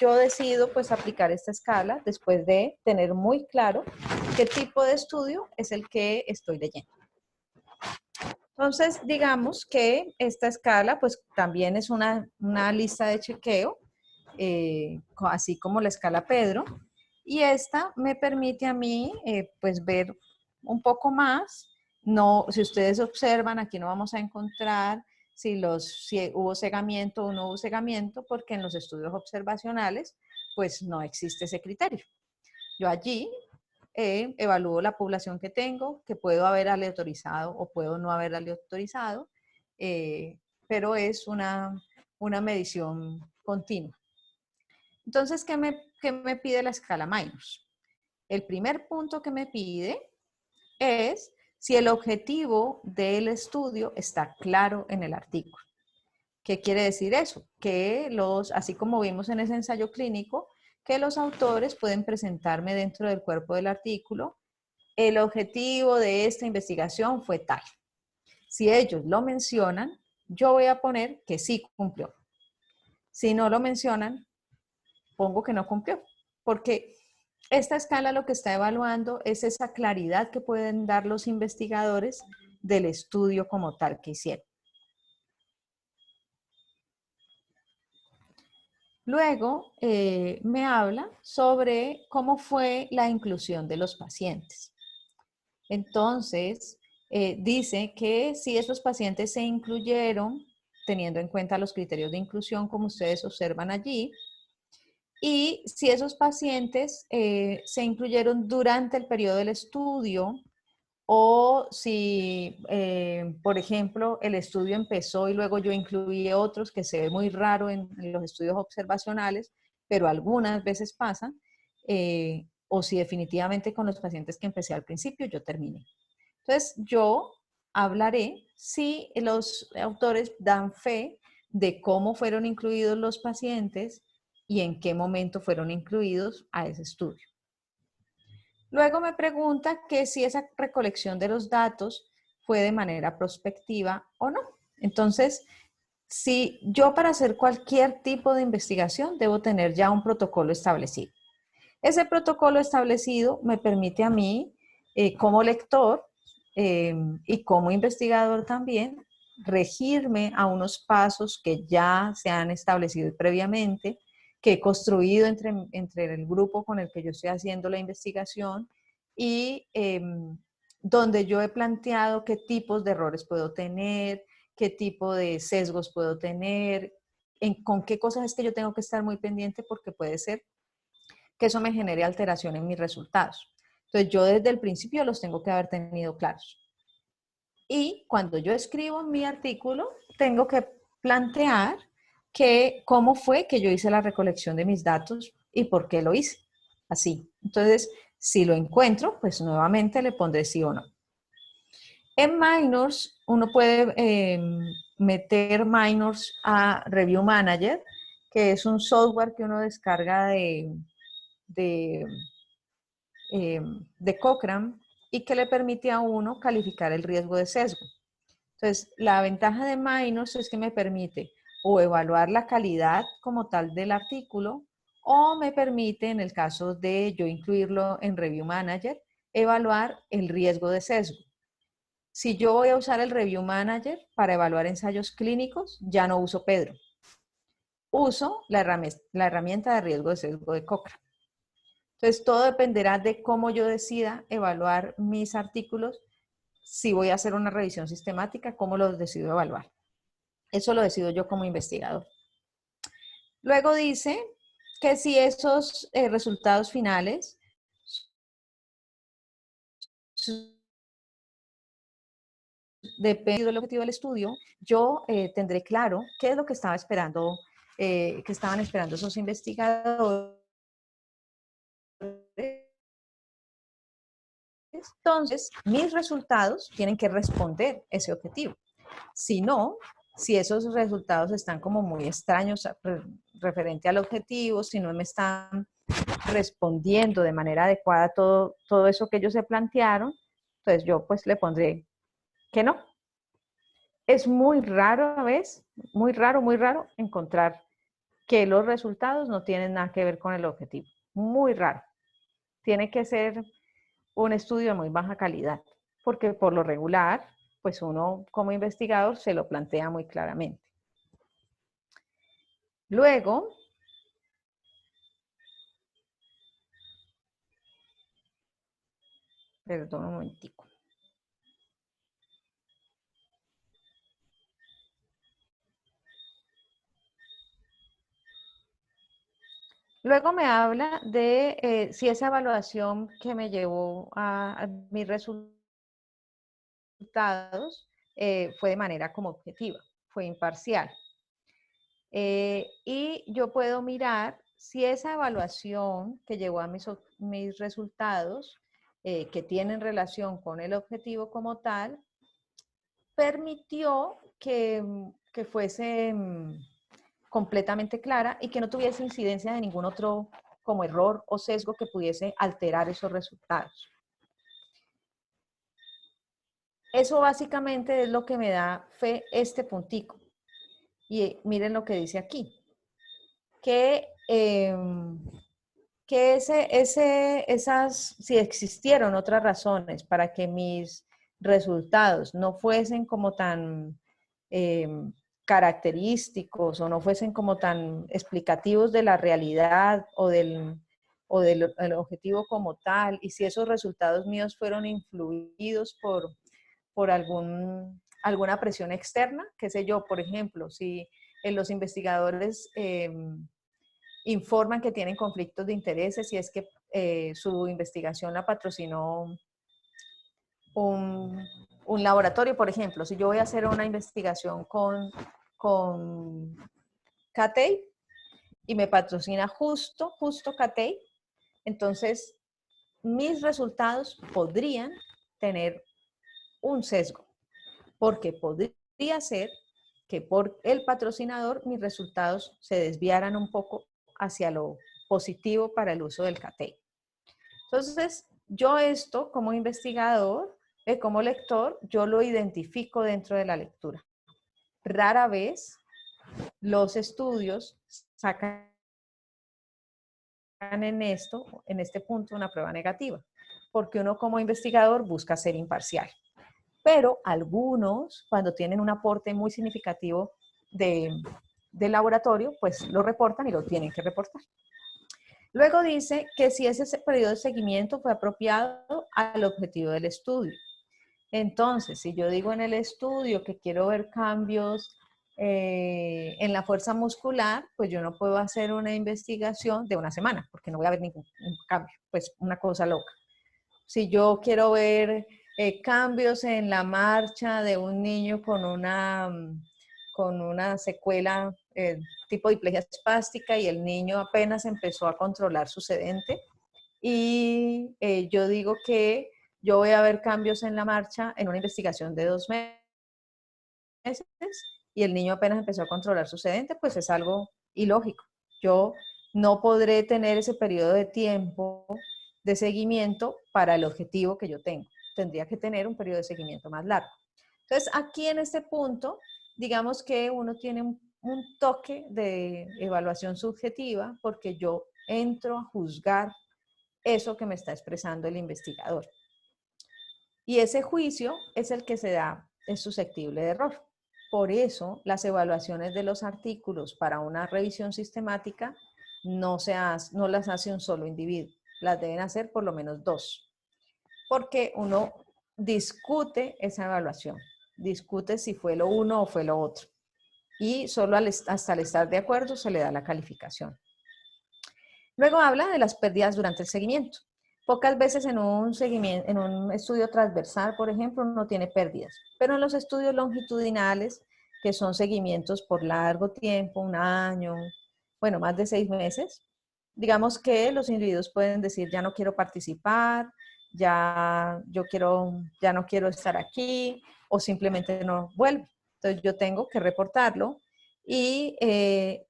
Yo decido pues aplicar esta escala después de tener muy claro qué tipo de estudio es el que estoy leyendo. Entonces, digamos que esta escala pues también es una lista de chequeo, así como la escala Pedro, y esta me permite a mí pues ver un poco más. No, si ustedes observan, aquí no vamos a encontrar si hubo cegamiento o no hubo cegamiento, porque en los estudios observacionales pues no existe ese criterio. Yo allí evalúo la población que tengo, que puedo haber aleatorizado o puedo no haber aleatorizado, pero es una medición continua. Entonces, ¿qué me pide la escala Minors? El primer punto que me pide es si el objetivo del estudio está claro en el artículo. ¿Qué quiere decir eso? Que así como vimos en ese ensayo clínico, que los autores pueden presentarme dentro del cuerpo del artículo: el objetivo de esta investigación fue tal. Si ellos lo mencionan, yo voy a poner que sí cumplió. Si no lo mencionan, pongo que no cumplió, porque esta escala lo que está evaluando es esa claridad que pueden dar los investigadores del estudio como tal que hicieron. Luego me habla sobre cómo fue la inclusión de los pacientes. Entonces, dice que si esos pacientes se incluyeron, teniendo en cuenta los criterios de inclusión como ustedes observan allí, y si esos pacientes se incluyeron durante el periodo del estudio, o si, por ejemplo, el estudio empezó y luego yo incluí otros, que se ve muy raro en los estudios observacionales, pero algunas veces pasa, o si definitivamente con los pacientes que empecé al principio yo terminé. Entonces, yo hablaré si los autores dan fe de cómo fueron incluidos los pacientes y en qué momento fueron incluidos a ese estudio. Luego me pregunta que si esa recolección de los datos fue de manera prospectiva o no. Entonces, si yo para hacer cualquier tipo de investigación debo tener ya un protocolo establecido. Ese protocolo establecido me permite a mí, como lector y como investigador también, regirme a unos pasos que ya se han establecido previamente, que he construido entre el grupo con el que yo estoy haciendo la investigación y donde yo he planteado qué tipos de errores puedo tener, qué tipo de sesgos puedo tener, con qué cosas es que yo tengo que estar muy pendiente, porque puede ser que eso me genere alteración en mis resultados. Entonces, yo desde el principio los tengo que haber tenido claros. Y cuando yo escribo mi artículo, tengo que plantear cómo fue que yo hice la recolección de mis datos y por qué lo hice. Así. Entonces, si lo encuentro, pues nuevamente le pondré sí o no. En Minors, uno puede meter Minors a Review Manager, que es un software que uno descarga de Cochrane y que le permite a uno calificar el riesgo de sesgo. Entonces, la ventaja de Minors es que me permite o evaluar la calidad como tal del artículo, o me permite, en el caso de yo incluirlo en Review Manager, evaluar el riesgo de sesgo. Si yo voy a usar el Review Manager para evaluar ensayos clínicos, ya no uso Pedro. Uso la herramienta de riesgo de sesgo de Cochrane. Entonces, todo dependerá de cómo yo decida evaluar mis artículos. Si voy a hacer una revisión sistemática, cómo los decido evaluar. Eso lo decido yo como investigador. Luego dice que si esos resultados finales depende del objetivo del estudio, yo tendré claro qué es lo que estaban esperando esos investigadores. Entonces, mis resultados tienen que responder ese objetivo. Si no, si esos resultados están como muy extraños referente al objetivo, si no me están respondiendo de manera adecuada todo eso que ellos se plantearon, entonces yo pues le pondré que no. Es muy raro a veces, muy raro encontrar que los resultados no tienen nada que ver con el objetivo. Muy raro. Tiene que ser un estudio de muy baja calidad, porque por lo regular, pues uno como investigador se lo plantea muy claramente. Luego, perdón un momentico. Luego me habla de si esa evaluación que me llevó a mis resultados fue de manera como objetiva, fue imparcial. Y yo puedo mirar si esa evaluación que llevó a mis resultados, que tienen relación con el objetivo como tal, permitió que fuese completamente clara y que no tuviese incidencia de ningún otro como error o sesgo que pudiese alterar esos resultados. Eso básicamente es lo que me da fe este puntico. Y miren lo que dice aquí. Que si existieron otras razones para que mis resultados no fuesen como tan característicos o no fuesen como tan explicativos de la realidad o del el objetivo como tal, y si esos resultados míos fueron influidos por alguna presión externa, qué sé yo, por ejemplo, si los investigadores informan que tienen conflictos de intereses, si es que su investigación la patrocinó un laboratorio, por ejemplo, si yo voy a hacer una investigación con Cathay y me patrocina justo Cathay, entonces mis resultados podrían tener un sesgo, porque podría ser que por el patrocinador mis resultados se desviaran un poco hacia lo positivo para el uso del Cathay. Entonces, yo esto como investigador, como lector, yo lo identifico dentro de la lectura. Rara vez los estudios sacan en este punto, una prueba negativa, porque uno como investigador busca ser imparcial. Pero algunos, cuando tienen un aporte muy significativo del laboratorio, pues lo reportan y lo tienen que reportar. Luego dice que si ese periodo de seguimiento fue apropiado al objetivo del estudio. Entonces, si yo digo en el estudio que quiero ver cambios en la fuerza muscular, pues yo no puedo hacer una investigación de una semana, porque no voy a ver ningún cambio, pues una cosa loca. Si yo quiero ver cambios en la marcha de un niño con una secuela tipo diplegia espástica y el niño apenas empezó a controlar su sedente, y yo digo que yo voy a ver cambios en la marcha en una investigación de 2 meses y el niño apenas empezó a controlar su sedente, pues es algo ilógico. Yo no podré tener ese periodo de tiempo de seguimiento para el objetivo que yo tengo. Tendría que tener un periodo de seguimiento más largo. Entonces, aquí en este punto, digamos que uno tiene un toque de evaluación subjetiva porque yo entro a juzgar eso que me está expresando el investigador. Y ese juicio es el que es susceptible de error. Por eso, las evaluaciones de los artículos para una revisión sistemática no las hace un solo individuo, las deben hacer por lo menos 2, porque uno discute esa evaluación, discute si fue lo uno o fue lo otro, y solo hasta el estar de acuerdo se le da la calificación. Luego habla de las pérdidas durante el seguimiento. Pocas veces en un estudio transversal, por ejemplo, no tiene pérdidas, pero en los estudios longitudinales, que son seguimientos por largo tiempo, 1 año, bueno, más de 6 meses, digamos que los individuos pueden decir, ya no quiero participar, ya no quiero estar aquí, o simplemente no vuelvo. Entonces yo tengo que reportarlo y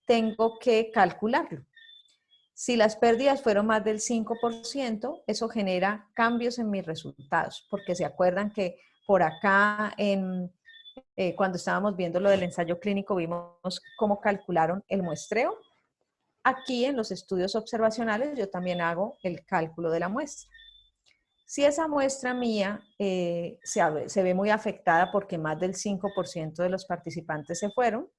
tengo que calcularlo. Si las pérdidas fueron más del 5%, eso genera cambios en mis resultados, porque se acuerdan que por acá, cuando estábamos viendo lo del ensayo clínico, vimos cómo calcularon el muestreo. Aquí en los estudios observacionales yo también hago el cálculo de la muestra. Si esa muestra mía se ve muy afectada porque más del 5% de los participantes se fueron,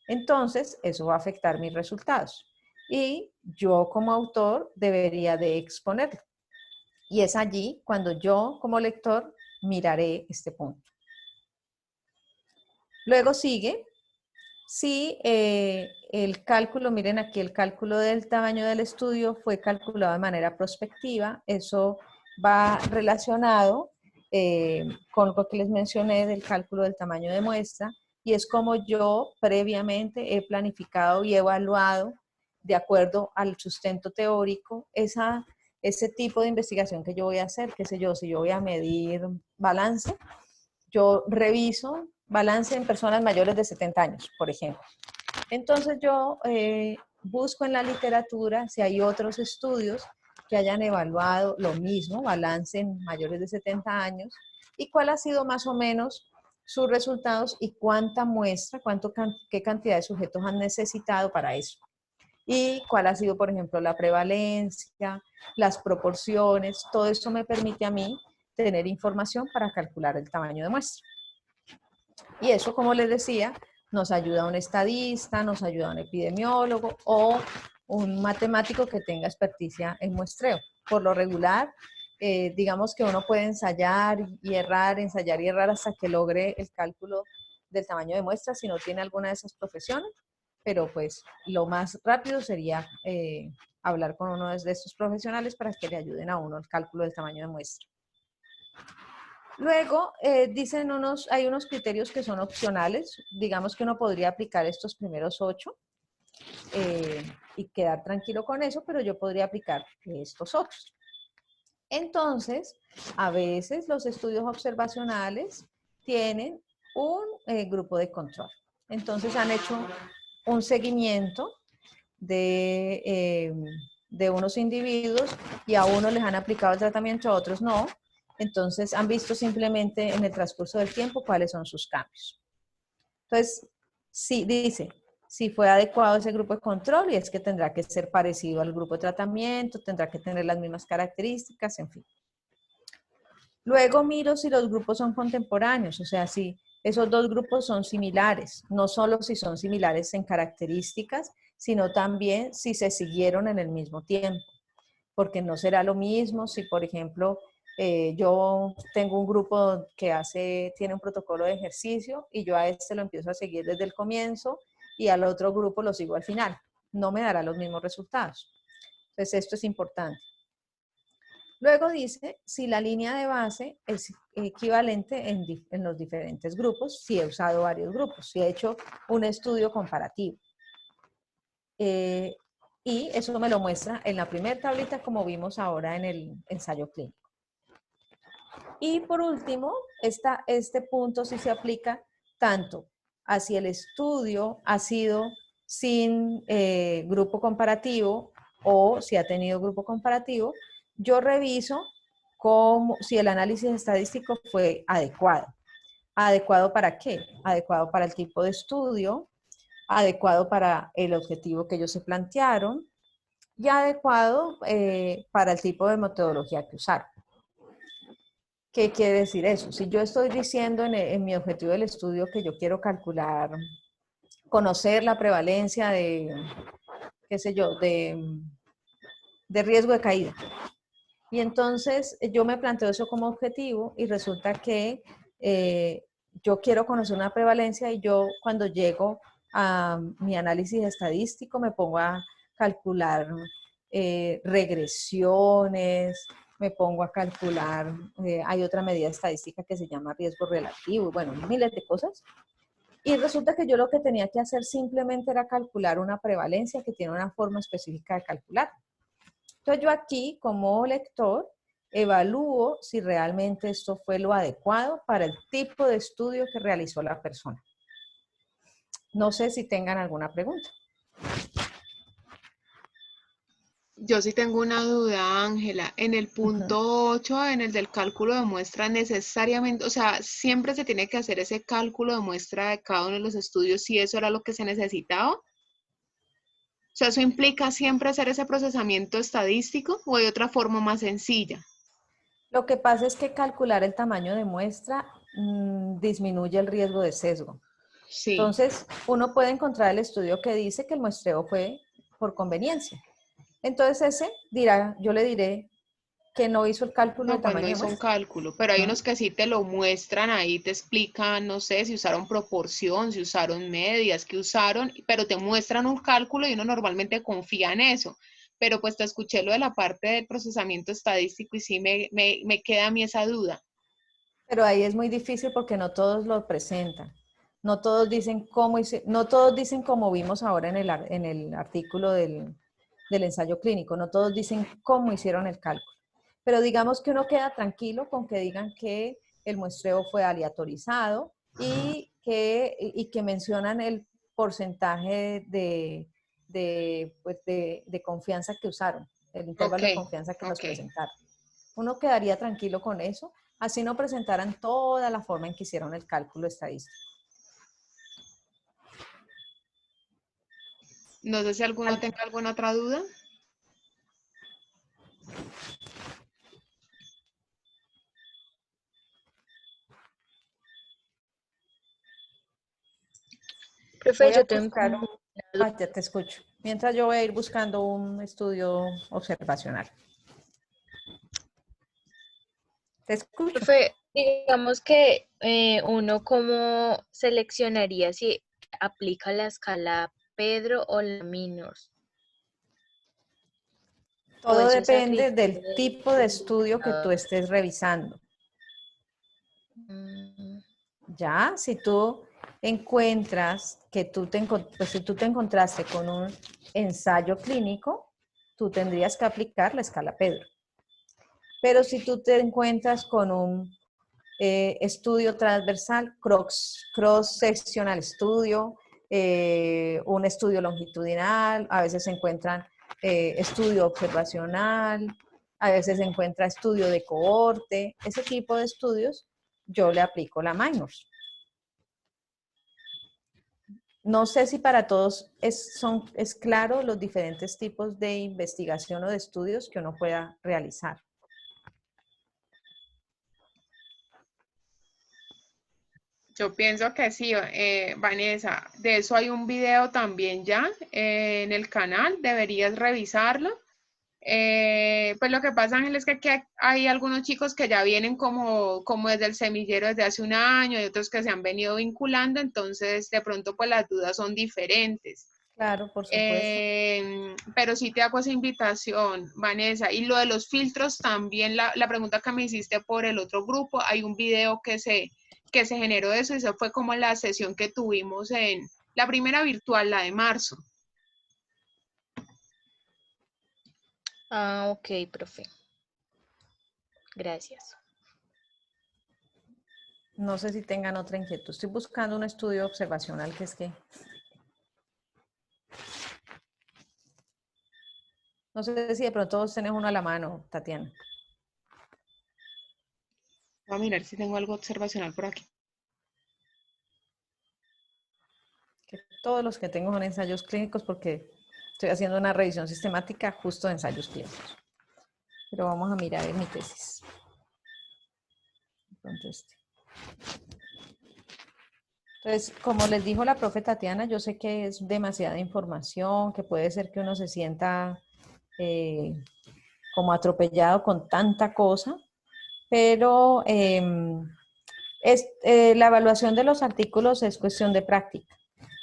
entonces eso va a afectar mis resultados. Y yo como autor debería de exponerlo. Y es allí cuando yo como lector miraré este punto. Luego sigue, si el cálculo, miren aquí el cálculo del tamaño del estudio fue calculado de manera prospectiva, eso va relacionado con lo que les mencioné del cálculo del tamaño de muestra, y es como yo previamente he planificado y evaluado de acuerdo al sustento teórico ese tipo de investigación que yo voy a hacer, qué sé yo, si yo voy a medir balance, yo reviso balance en personas mayores de 70 años, por ejemplo. Entonces yo busco en la literatura si hay otros estudios que hayan evaluado lo mismo, balance en mayores de 70 años, y cuál ha sido más o menos sus resultados y cuánta muestra, qué cantidad de sujetos han necesitado para eso. Y cuál ha sido, por ejemplo, la prevalencia, las proporciones, todo eso me permite a mí tener información para calcular el tamaño de muestra. Y eso, como les decía, nos ayuda un estadista, nos ayuda un epidemiólogo o un matemático que tenga experticia en muestreo. Por lo regular, digamos que uno puede ensayar y errar hasta que logre el cálculo del tamaño de muestra si no tiene alguna de esas profesiones, pero pues lo más rápido sería hablar con uno de estos profesionales para que le ayuden a uno el cálculo del tamaño de muestra. Luego, hay unos criterios que son opcionales. Digamos que uno podría aplicar estos primeros 8 y quedar tranquilo con eso, pero yo podría aplicar estos otros. Entonces, a veces los estudios observacionales tienen un grupo de control. Entonces, han hecho un seguimiento de unos individuos y a unos les han aplicado el tratamiento, a otros no. Entonces, han visto simplemente en el transcurso del tiempo cuáles son sus cambios. Entonces, sí, dice, si fue adecuado ese grupo de control, y es que tendrá que ser parecido al grupo de tratamiento, tendrá que tener las mismas características, en fin. Luego miro si los grupos son contemporáneos, o sea, si esos dos grupos son similares, no solo si son similares en características, sino también si se siguieron en el mismo tiempo. Porque no será lo mismo si, por ejemplo, yo tengo un grupo que tiene un protocolo de ejercicio y yo a este lo empiezo a seguir desde el comienzo y al otro grupo lo sigo al final. No me dará los mismos resultados. Entonces, esto es importante. Luego dice si la línea de base es equivalente en los diferentes grupos, si he usado varios grupos, si he hecho un estudio comparativo. Y eso me lo muestra en la primera tablita como vimos ahora en el ensayo clínico. Y por último, este punto sí se aplica tanto hacia el estudio ha sido sin grupo comparativo o si ha tenido grupo comparativo, yo reviso si el análisis estadístico fue adecuado. ¿Adecuado para qué? Adecuado para el tipo de estudio, adecuado para el objetivo que ellos se plantearon y adecuado para el tipo de metodología que usaron. ¿Qué quiere decir eso? Si yo estoy diciendo en mi objetivo del estudio que yo quiero calcular, conocer la prevalencia de, qué sé yo, de riesgo de caída. Y entonces yo me planteo eso como objetivo y resulta que yo quiero conocer una prevalencia y yo cuando llego a mi análisis estadístico me pongo a calcular regresiones, me pongo a calcular, hay otra medida estadística que se llama riesgo relativo, bueno, miles de cosas. Y resulta que yo lo que tenía que hacer simplemente era calcular una prevalencia que tiene una forma específica de calcular. Entonces yo aquí, como lector, evalúo si realmente esto fue lo adecuado para el tipo de estudio que realizó la persona. No sé si tengan alguna pregunta. Yo sí tengo una duda, Ángela. En el punto 8, en el del cálculo de muestra, necesariamente, o sea, siempre se tiene que hacer ese cálculo de muestra de cada uno de los estudios, si eso era lo que se necesitaba. O sea, ¿eso implica siempre hacer ese procesamiento estadístico o hay otra forma más sencilla? Lo que pasa es que calcular el tamaño de muestra disminuye el riesgo de sesgo. Sí. Entonces, uno puede encontrar el estudio que dice que el muestreo fue por conveniencia. Entonces, ese dirá, yo le diré que no hizo el cálculo de No, pues no tamaño de hizo un muestra. cálculo, pero hay ¿No? unos que sí te lo muestran ahí, te explican, no sé, si usaron proporción, si usaron medias, qué usaron, pero te muestran un cálculo y uno normalmente confía en eso. Pero pues te escuché lo de la parte del procesamiento estadístico y sí me queda a mí esa duda. Pero ahí es muy difícil porque no todos lo presentan. No todos dicen cómo, no todos dicen como vimos ahora en el artículo del ensayo clínico, no todos dicen cómo hicieron el cálculo. Pero digamos que uno queda tranquilo con que digan que el muestreo fue aleatorizado y que mencionan el porcentaje pues de confianza que usaron, el Ok, intervalo de confianza que nos ok. presentaron. Uno quedaría tranquilo con eso, así no presentaran toda la forma en que hicieron el cálculo estadístico. No sé si alguno tenga alguna otra duda. Profe, Voy a yo tengo buscar, como... ya te escucho. Mientras yo voy a ir buscando un estudio observacional. Te escucho. Profe, digamos que uno cómo seleccionaría si aplica la escala Pedro o la Minors, o Todo eso es a depende criterio del del tipo de estudio que tú investigador. estés revisando. Mm, Ya, si tú encuentras que pues si tú te encontraste con un ensayo clínico, tú tendrías que aplicar la escala Pedro. Pero si tú te encuentras con un estudio transversal, cross-sectional estudio, un estudio longitudinal, a veces se encuentran estudio observacional, a veces se encuentra estudio de cohorte, ese tipo de estudios, yo le aplico la Minors. No sé si para todos es claro los diferentes tipos de investigación o de estudios que uno pueda realizar. Yo pienso que sí, Vanessa. De eso hay un video también ya en el canal, deberías revisarlo. Pues lo que pasa, Ángel, es que aquí hay algunos chicos que ya vienen como desde el semillero desde hace un año y otros que se han venido vinculando, entonces de pronto pues las dudas son diferentes. Claro, por supuesto. Pero sí te hago esa invitación, Vanessa. Y lo de los filtros también, la pregunta que me hiciste por el otro grupo, hay un video que se generó eso y eso fue como la sesión que tuvimos en la primera virtual, la de marzo. Ah, ok, profe. Gracias. No sé si tengan otra inquietud. Estoy buscando un estudio observacional que es que... No sé si de pronto vos tenés uno a la mano, Tatiana. Voy a mirar si tengo algo observacional por aquí. Que todos los que tengo son ensayos clínicos porque estoy haciendo una revisión sistemática justo de ensayos clínicos. Pero vamos a mirar en mi tesis. De pronto este. Entonces, como les dijo la profe Tatiana, yo sé que es demasiada información, que puede ser que uno se sienta como atropellado con tanta cosa, pero la evaluación de los artículos es cuestión de práctica.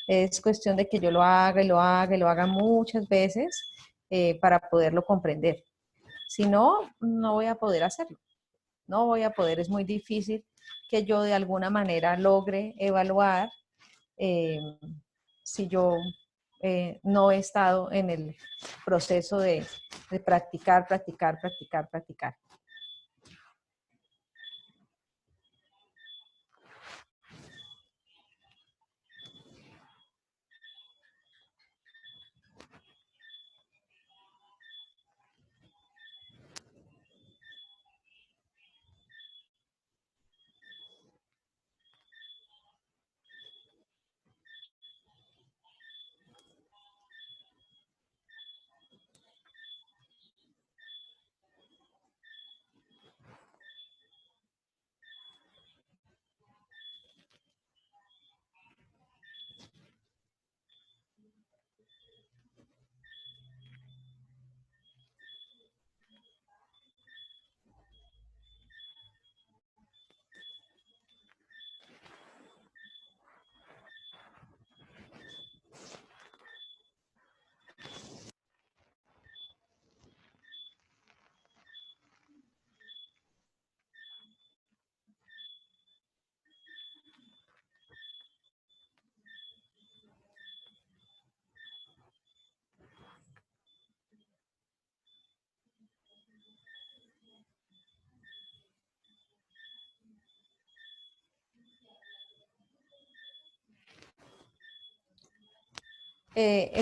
Es cuestión de que yo lo haga y lo haga y lo haga muchas veces para poderlo comprender. Si no, no voy a poder hacerlo. No voy a poder, es muy difícil que yo de alguna manera logre evaluar eh, si yo no he estado en el proceso de practicar, practicar, practicar, practicar.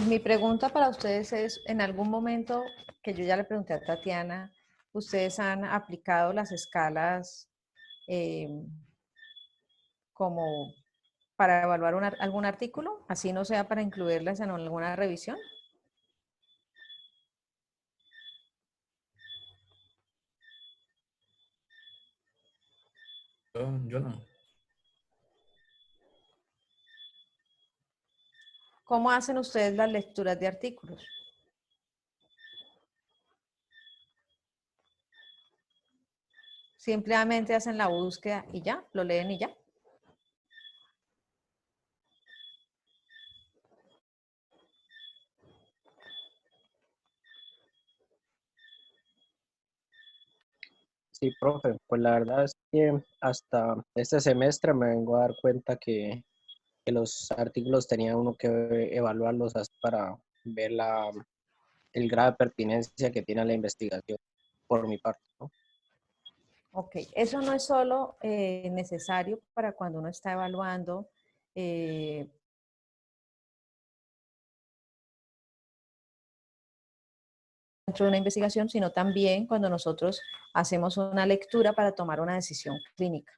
Mi pregunta para ustedes es, en algún momento, que yo ya le pregunté a Tatiana, ¿ustedes han aplicado las escalas como para evaluar algún artículo, así no sea para incluirlas en alguna revisión? Yo no. ¿Cómo hacen ustedes las lecturas de artículos? Simplemente hacen la búsqueda y ya, lo leen y ya. Sí, profe, pues la verdad es que hasta este semestre me vengo a dar cuenta que los artículos tenía uno que evaluarlos para ver el grado de pertinencia que tiene la investigación por mi parte, ¿no? Ok, eso no es solo necesario para cuando uno está evaluando dentro de una investigación, sino también cuando nosotros hacemos una lectura para tomar una decisión clínica.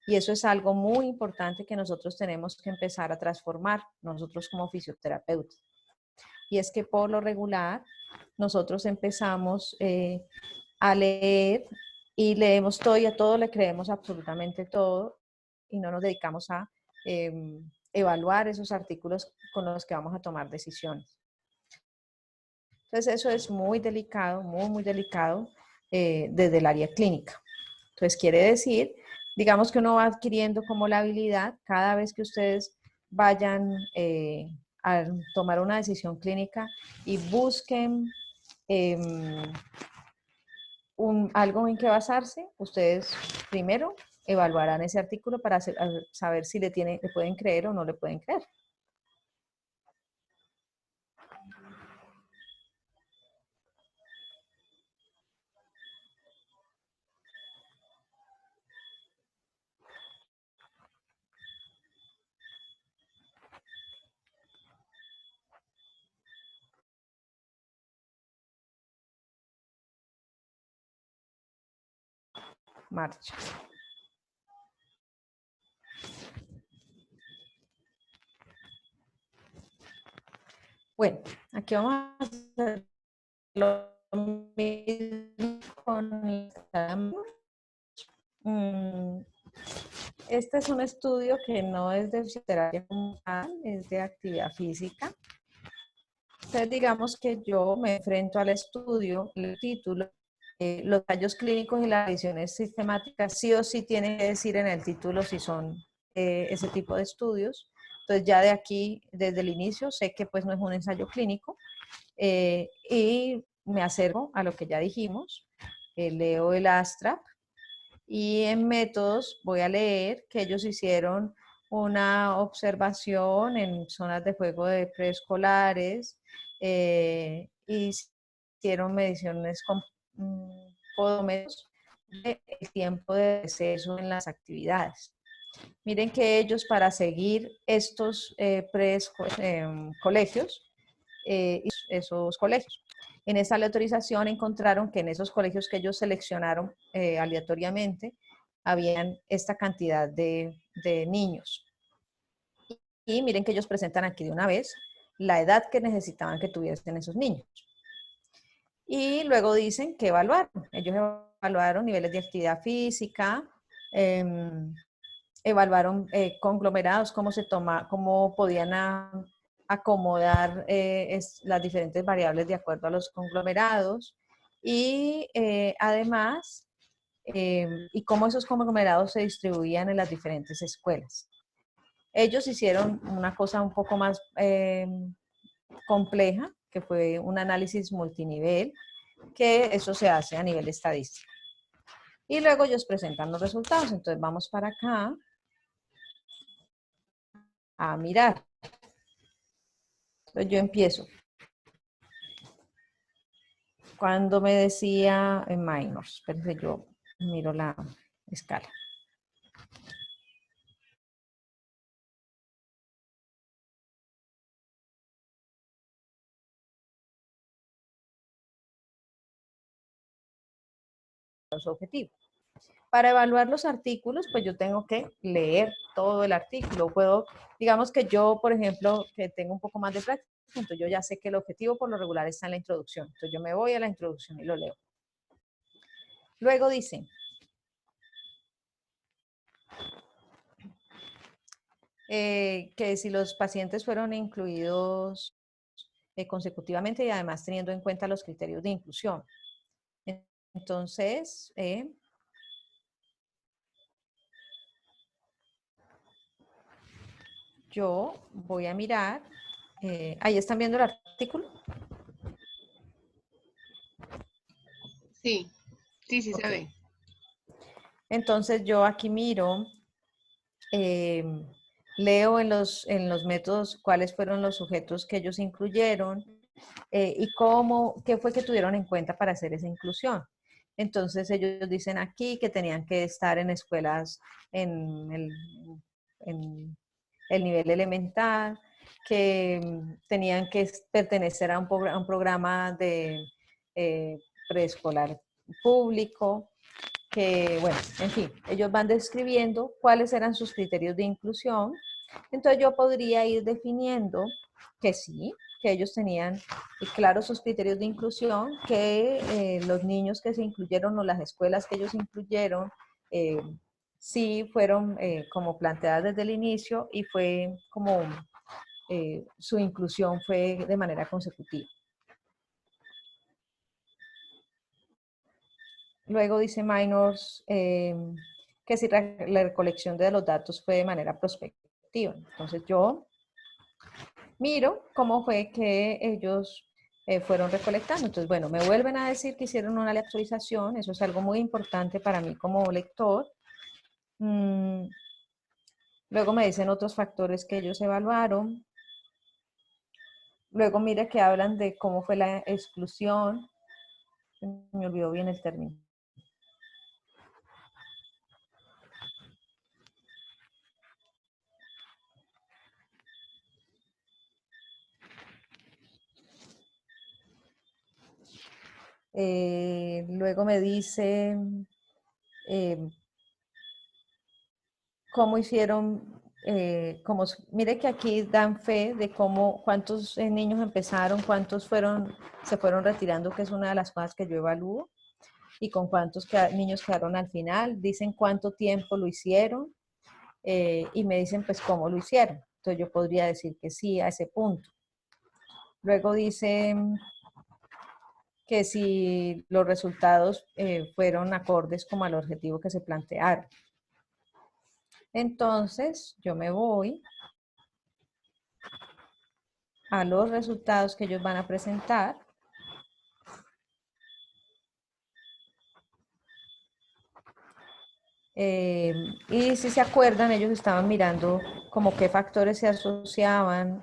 Y eso es algo muy importante que nosotros tenemos que empezar a transformar, nosotros como fisioterapeutas. Y es que por lo regular, nosotros empezamos a leer y leemos todo y a todo le creemos absolutamente todo y no nos dedicamos a evaluar esos artículos con los que vamos a tomar decisiones. Entonces eso es muy delicado, muy, muy delicado desde el área clínica. Entonces quiere decir, digamos que uno va adquiriendo como la habilidad cada vez que ustedes vayan a tomar una decisión clínica y busquen algo en que basarse, ustedes primero evaluarán ese artículo para saber si le pueden creer o no le pueden creer. Marcha. Bueno, aquí vamos a hacer lo mismo con el este es un estudio que no es de fisioterapia como tal, es de actividad física. Entonces, digamos que yo me enfrento al estudio, el título, los ensayos clínicos y las revisiones sistemáticas sí o sí tienen que decir en el título si son ese tipo de estudios. Entonces ya de aquí, desde el inicio, sé que pues no es un ensayo clínico y me acerco a lo que ya dijimos, leo el abstract y en métodos voy a leer que ellos hicieron una observación en zonas de juego de preescolares y hicieron mediciones con podómetros del tiempo de deceso en las actividades. Miren que ellos para seguir estos colegios, esos colegios, en esa autorización encontraron que en esos colegios que ellos seleccionaron aleatoriamente, habían esta cantidad de niños. Y miren que ellos presentan aquí de una vez la edad que necesitaban que tuviesen esos niños. Y luego dicen que evaluaron. Ellos evaluaron niveles de actividad física, evaluaron conglomerados, cómo podían acomodar las diferentes variables de acuerdo a los conglomerados y además, y cómo esos conglomerados se distribuían en las diferentes escuelas. Ellos hicieron una cosa un poco más compleja, que fue un análisis multinivel, que eso se hace a nivel estadístico. Y luego ellos presentan los resultados. Entonces vamos para acá a mirar. Entonces yo empiezo. Cuando me decía en minors, espérense, yo miro la escala. su objetivo. Para evaluar los artículos, pues yo tengo que leer todo el artículo. Puedo, digamos que yo, por ejemplo, que tengo un poco más de práctica, entonces yo ya sé que el objetivo por lo regular está en la introducción. Entonces yo me voy a la introducción y lo leo. Luego dice, que si los pacientes fueron incluidos consecutivamente y además teniendo en cuenta los criterios de inclusión. Entonces, yo voy a mirar, ahí están viendo el artículo. Sí, sí, sí Ok. se ve. Entonces yo aquí miro, leo en los métodos cuáles fueron los sujetos que ellos incluyeron y qué fue que tuvieron en cuenta para hacer esa inclusión. Entonces ellos dicen aquí que tenían que estar en escuelas en el nivel elemental, que tenían que pertenecer a un programa de preescolar público, que, bueno, en fin, ellos van describiendo cuáles eran sus criterios de inclusión. Entonces yo podría ir definiendo que sí, que ellos tenían claros sus criterios de inclusión, que los niños que se incluyeron o las escuelas que ellos incluyeron sí fueron como planteadas desde el inicio y fue como su inclusión fue de manera consecutiva. Luego dice Minors que si la recolección de los datos fue de manera prospectiva. Entonces yo miro cómo fue que ellos fueron recolectando. Entonces, bueno, me vuelven a decir que hicieron una actualización. Eso es algo muy importante para mí como lector. Luego me dicen otros factores que ellos evaluaron. Luego mira que hablan de cómo fue la exclusión. Me olvidó bien el término. Luego me dice cómo hicieron, mire que aquí dan fe de cuántos niños empezaron, cuántos se fueron retirando, que es una de las cosas que yo evalúo, y con cuántos niños quedaron al final. Dicen cuánto tiempo lo hicieron y me dicen pues cómo lo hicieron. Entonces yo podría decir que sí a ese punto. Luego dice que si los resultados fueron acordes como al objetivo que se plantearon. Entonces, yo me voy a los resultados que ellos van a presentar. Y si se acuerdan, ellos estaban mirando como qué factores se asociaban,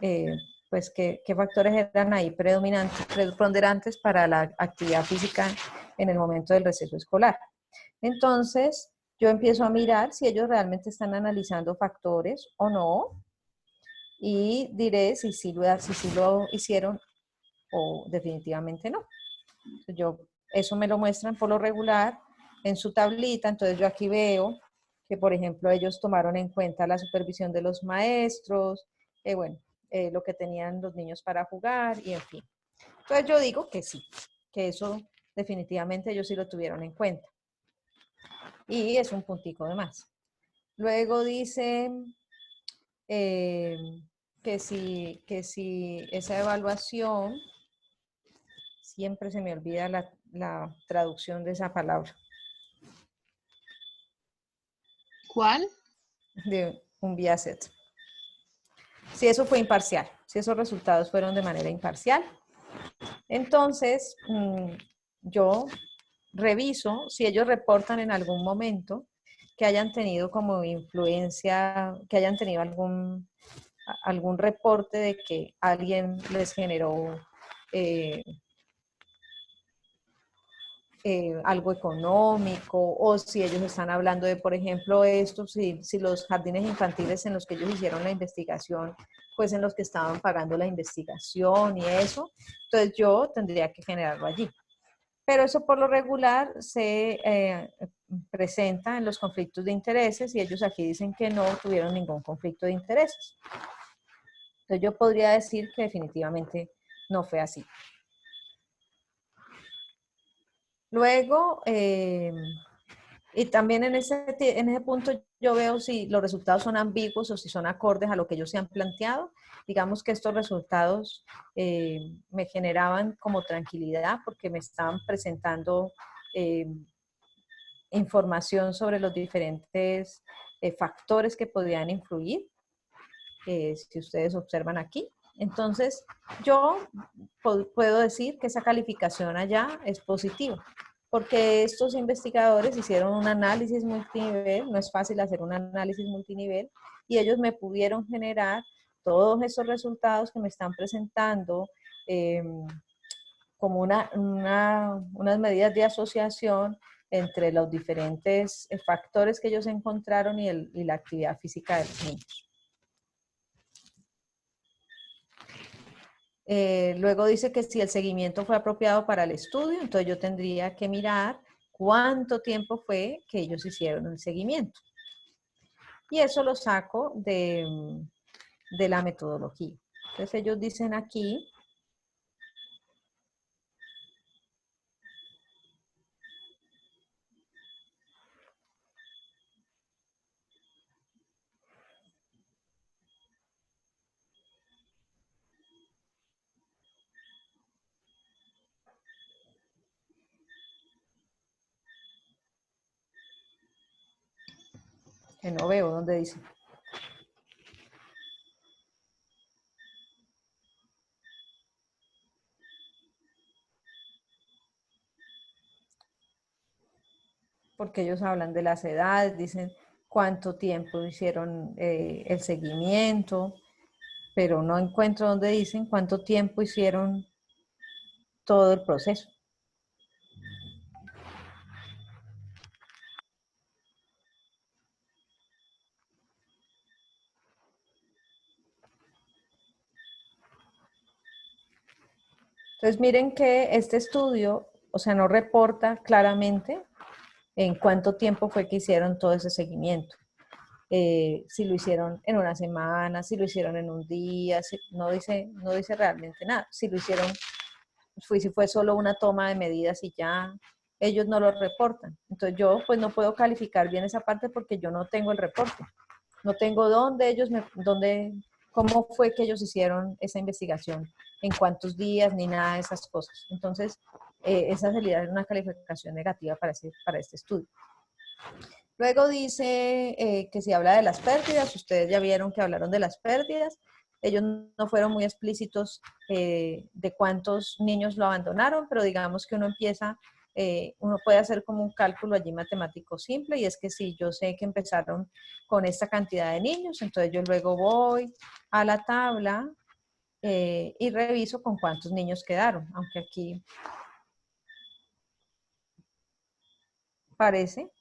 pues qué factores eran ahí preponderantes para la actividad física en el momento del receso escolar. Entonces, yo empiezo a mirar si ellos realmente están analizando factores o no, y diré si sí lo hicieron o definitivamente no. Eso me lo muestran por lo regular en su tablita, entonces yo aquí veo que, por ejemplo, ellos tomaron en cuenta la supervisión de los maestros, lo que tenían los niños para jugar y en fin. Entonces yo digo que sí, que eso definitivamente ellos sí lo tuvieron en cuenta. Y es un puntico de más. Luego dice que si esa evaluación, siempre se me olvida la traducción de esa palabra. ¿Cuál? De un biaset. Si eso fue imparcial, si esos resultados fueron de manera imparcial, entonces yo reviso si ellos reportan en algún momento que hayan tenido como influencia, que hayan tenido algún reporte de que alguien les generó algo económico, o si ellos están hablando de, por ejemplo, si los jardines infantiles en los que ellos hicieron la investigación, pues en los que estaban pagando la investigación y eso, entonces yo tendría que generarlo allí. pero eso por lo regular se presenta en los conflictos de intereses y ellos aquí dicen que no tuvieron ningún conflicto de intereses. Entonces yo podría decir que definitivamente no fue así. Luego, y también en ese punto yo veo si los resultados son ambiguos o si son acordes a lo que ellos se han planteado. Digamos que estos resultados me generaban como tranquilidad porque me estaban presentando información sobre los diferentes factores que podrían influir, si ustedes observan aquí. Entonces, yo puedo decir que esa calificación allá es positiva, porque estos investigadores hicieron un análisis multinivel, no es fácil hacer un análisis multinivel, y ellos me pudieron generar todos esos resultados que me están presentando como unas medidas de asociación entre los diferentes factores que ellos encontraron y la actividad física de los niños. Luego dice que si el seguimiento fue apropiado para el estudio, entonces yo tendría que mirar cuánto tiempo fue que ellos hicieron el seguimiento. Y eso lo saco de la metodología. Entonces ellos dicen aquí que no veo dónde dice. Porque ellos hablan de las edades, dicen cuánto tiempo hicieron el seguimiento, pero no encuentro dónde dicen cuánto tiempo hicieron todo el proceso. Entonces miren que este estudio, o sea, no reporta claramente en cuánto tiempo fue que hicieron todo ese seguimiento. Si lo hicieron en una semana, si lo hicieron en un día, no dice realmente nada. Si lo hicieron, si fue solo una toma de medidas y ya, ellos no lo reportan. Entonces yo pues no puedo calificar bien esa parte porque yo no tengo el reporte. No tengo cómo fue que ellos hicieron esa investigación, en cuántos días, ni nada de esas cosas. Entonces, esa sería una calificación negativa para este estudio. Luego dice que si habla de las pérdidas, ustedes ya vieron que hablaron de las pérdidas. Ellos no fueron muy explícitos de cuántos niños lo abandonaron, pero digamos que uno puede hacer como un cálculo allí matemático simple, y es que si yo sé que empezaron con esta cantidad de niños, entonces yo luego voy a la tabla y reviso con cuántos niños quedaron, aunque aquí parece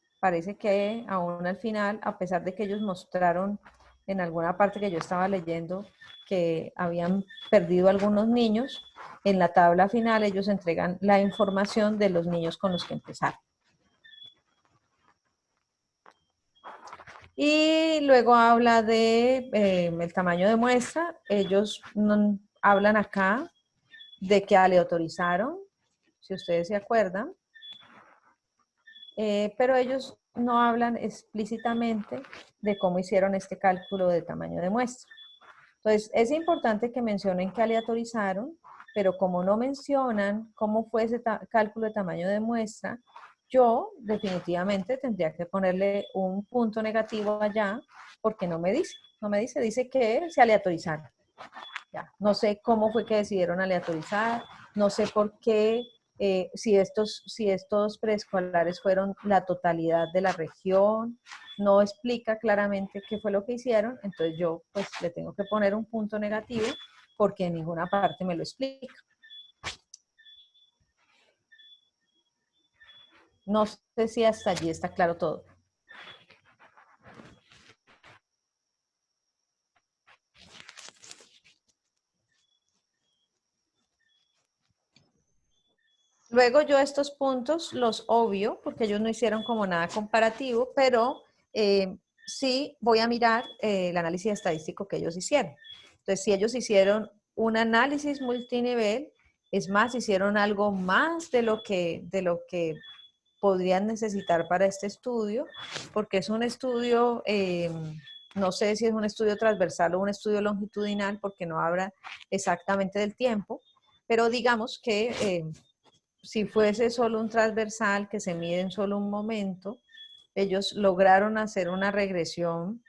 que aún al final, a pesar de que ellos mostraron en alguna parte que yo estaba leyendo que habían perdido algunos niños, en la tabla final ellos entregan la información de los niños con los que empezaron. Y luego habla de el tamaño de muestra. Ellos hablan acá de que aleatorizaron, si ustedes se acuerdan, pero ellos no hablan explícitamente de cómo hicieron este cálculo de tamaño de muestra. Entonces, es importante que mencionen que aleatorizaron, pero como no mencionan cómo fue ese cálculo de tamaño de muestra, yo definitivamente tendría que ponerle un punto negativo allá, porque no me dice, dice que se aleatorizaron. Ya, no sé cómo fue que decidieron aleatorizar, no sé por qué, si estos preescolares fueron la totalidad de la región, no explica claramente qué fue lo que hicieron, entonces yo pues le tengo que poner un punto negativo porque en ninguna parte me lo explica. No sé si hasta allí está claro todo. Luego yo estos puntos los obvio porque ellos no hicieron como nada comparativo, pero sí voy a mirar el análisis estadístico que ellos hicieron. Entonces, si ellos hicieron un análisis multinivel, es más, hicieron algo más de lo que podrían necesitar para este estudio, porque es un estudio, no sé si es un estudio transversal o un estudio longitudinal, porque no habla exactamente del tiempo, pero digamos que si fuese solo un transversal que se mide en solo un momento, ellos lograron hacer una regresión,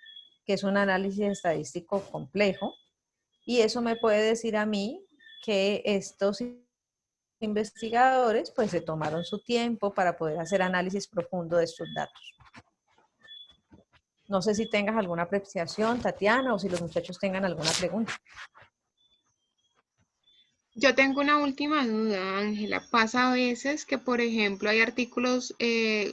que es un análisis estadístico complejo, y eso me puede decir a mí que estos investigadores pues se tomaron su tiempo para poder hacer análisis profundo de estos datos. No sé si tengas alguna apreciación, Tatiana, o si los muchachos tengan alguna pregunta. Yo tengo una última duda, Ángela. Pasa a veces que, por ejemplo, hay artículos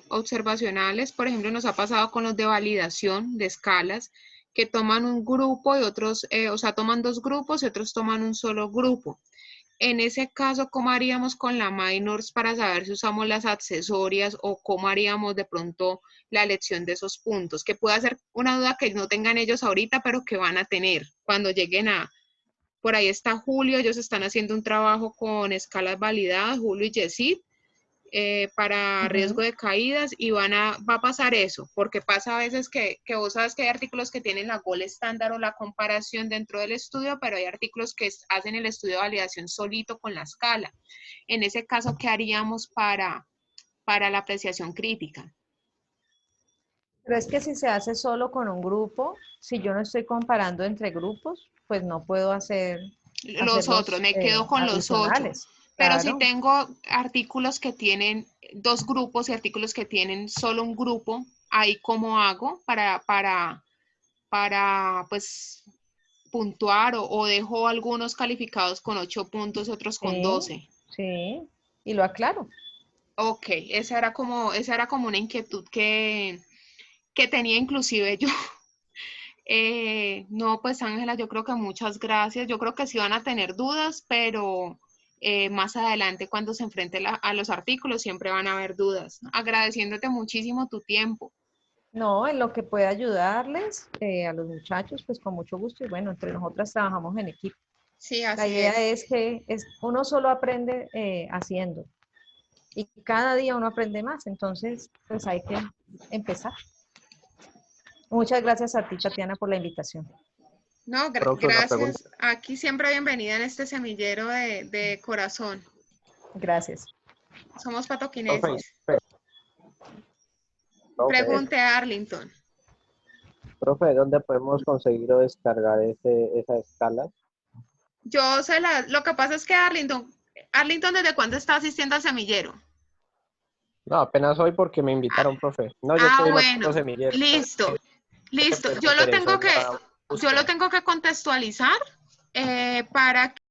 observacionales, por ejemplo, nos ha pasado con los de validación de escalas, que toman un grupo y otros, o sea, toman dos grupos y otros toman un solo grupo. En ese caso, ¿cómo haríamos con la minors para saber si usamos las accesorias o cómo haríamos de pronto la elección de esos puntos? Que puede ser una duda que no tengan ellos ahorita, pero que van a tener cuando lleguen a... Por ahí está Julio, ellos están haciendo un trabajo con escalas validadas, Julio y Yesid, para riesgo de caídas y va a pasar eso, porque pasa a veces que vos sabes que hay artículos que tienen la gold estándar o la comparación dentro del estudio, pero hay artículos que hacen el estudio de validación solito con la escala. En ese caso, ¿qué haríamos para la apreciación crítica? Pero es que si se hace solo con un grupo, si yo no estoy comparando entre grupos, pues no puedo Los otros, me quedo con los otros. Pero si Claro. tengo artículos que tienen dos grupos y artículos que tienen solo un grupo, ahí cómo hago para pues puntuar o dejo algunos calificados con 8 puntos, otros con 12. Sí, y lo aclaro. Ok, esa era como una inquietud que tenía inclusive yo. No, pues Ángela, yo creo que muchas gracias. Yo creo que sí van a tener dudas, pero más adelante cuando se enfrente a los artículos siempre van a haber dudas. Agradeciéndote muchísimo tu tiempo. No, en lo que pueda ayudarles a los muchachos, pues con mucho gusto. Y bueno, entre nosotras trabajamos en equipo. Sí, La así idea es. es que uno solo aprende haciendo. Y cada día uno aprende más. Entonces, pues hay que empezar. Muchas gracias a ti, Tatiana, por la invitación. No, Profe, una pregunta. gracias. Aquí siempre bienvenida en este semillero de corazón. Gracias. Somos Profe, patoquinesis. profe, Pregunte a Arlington. profe, ¿dónde podemos conseguir o descargar esa escala? Lo que pasa es que Arlington, ¿desde cuándo está asistiendo al semillero? No, apenas hoy porque me invitaron, profe. No, yo estoy en Bueno, otro semillero. listo. Pero me interesó la Yo lo búsqueda. tengo que contextualizar para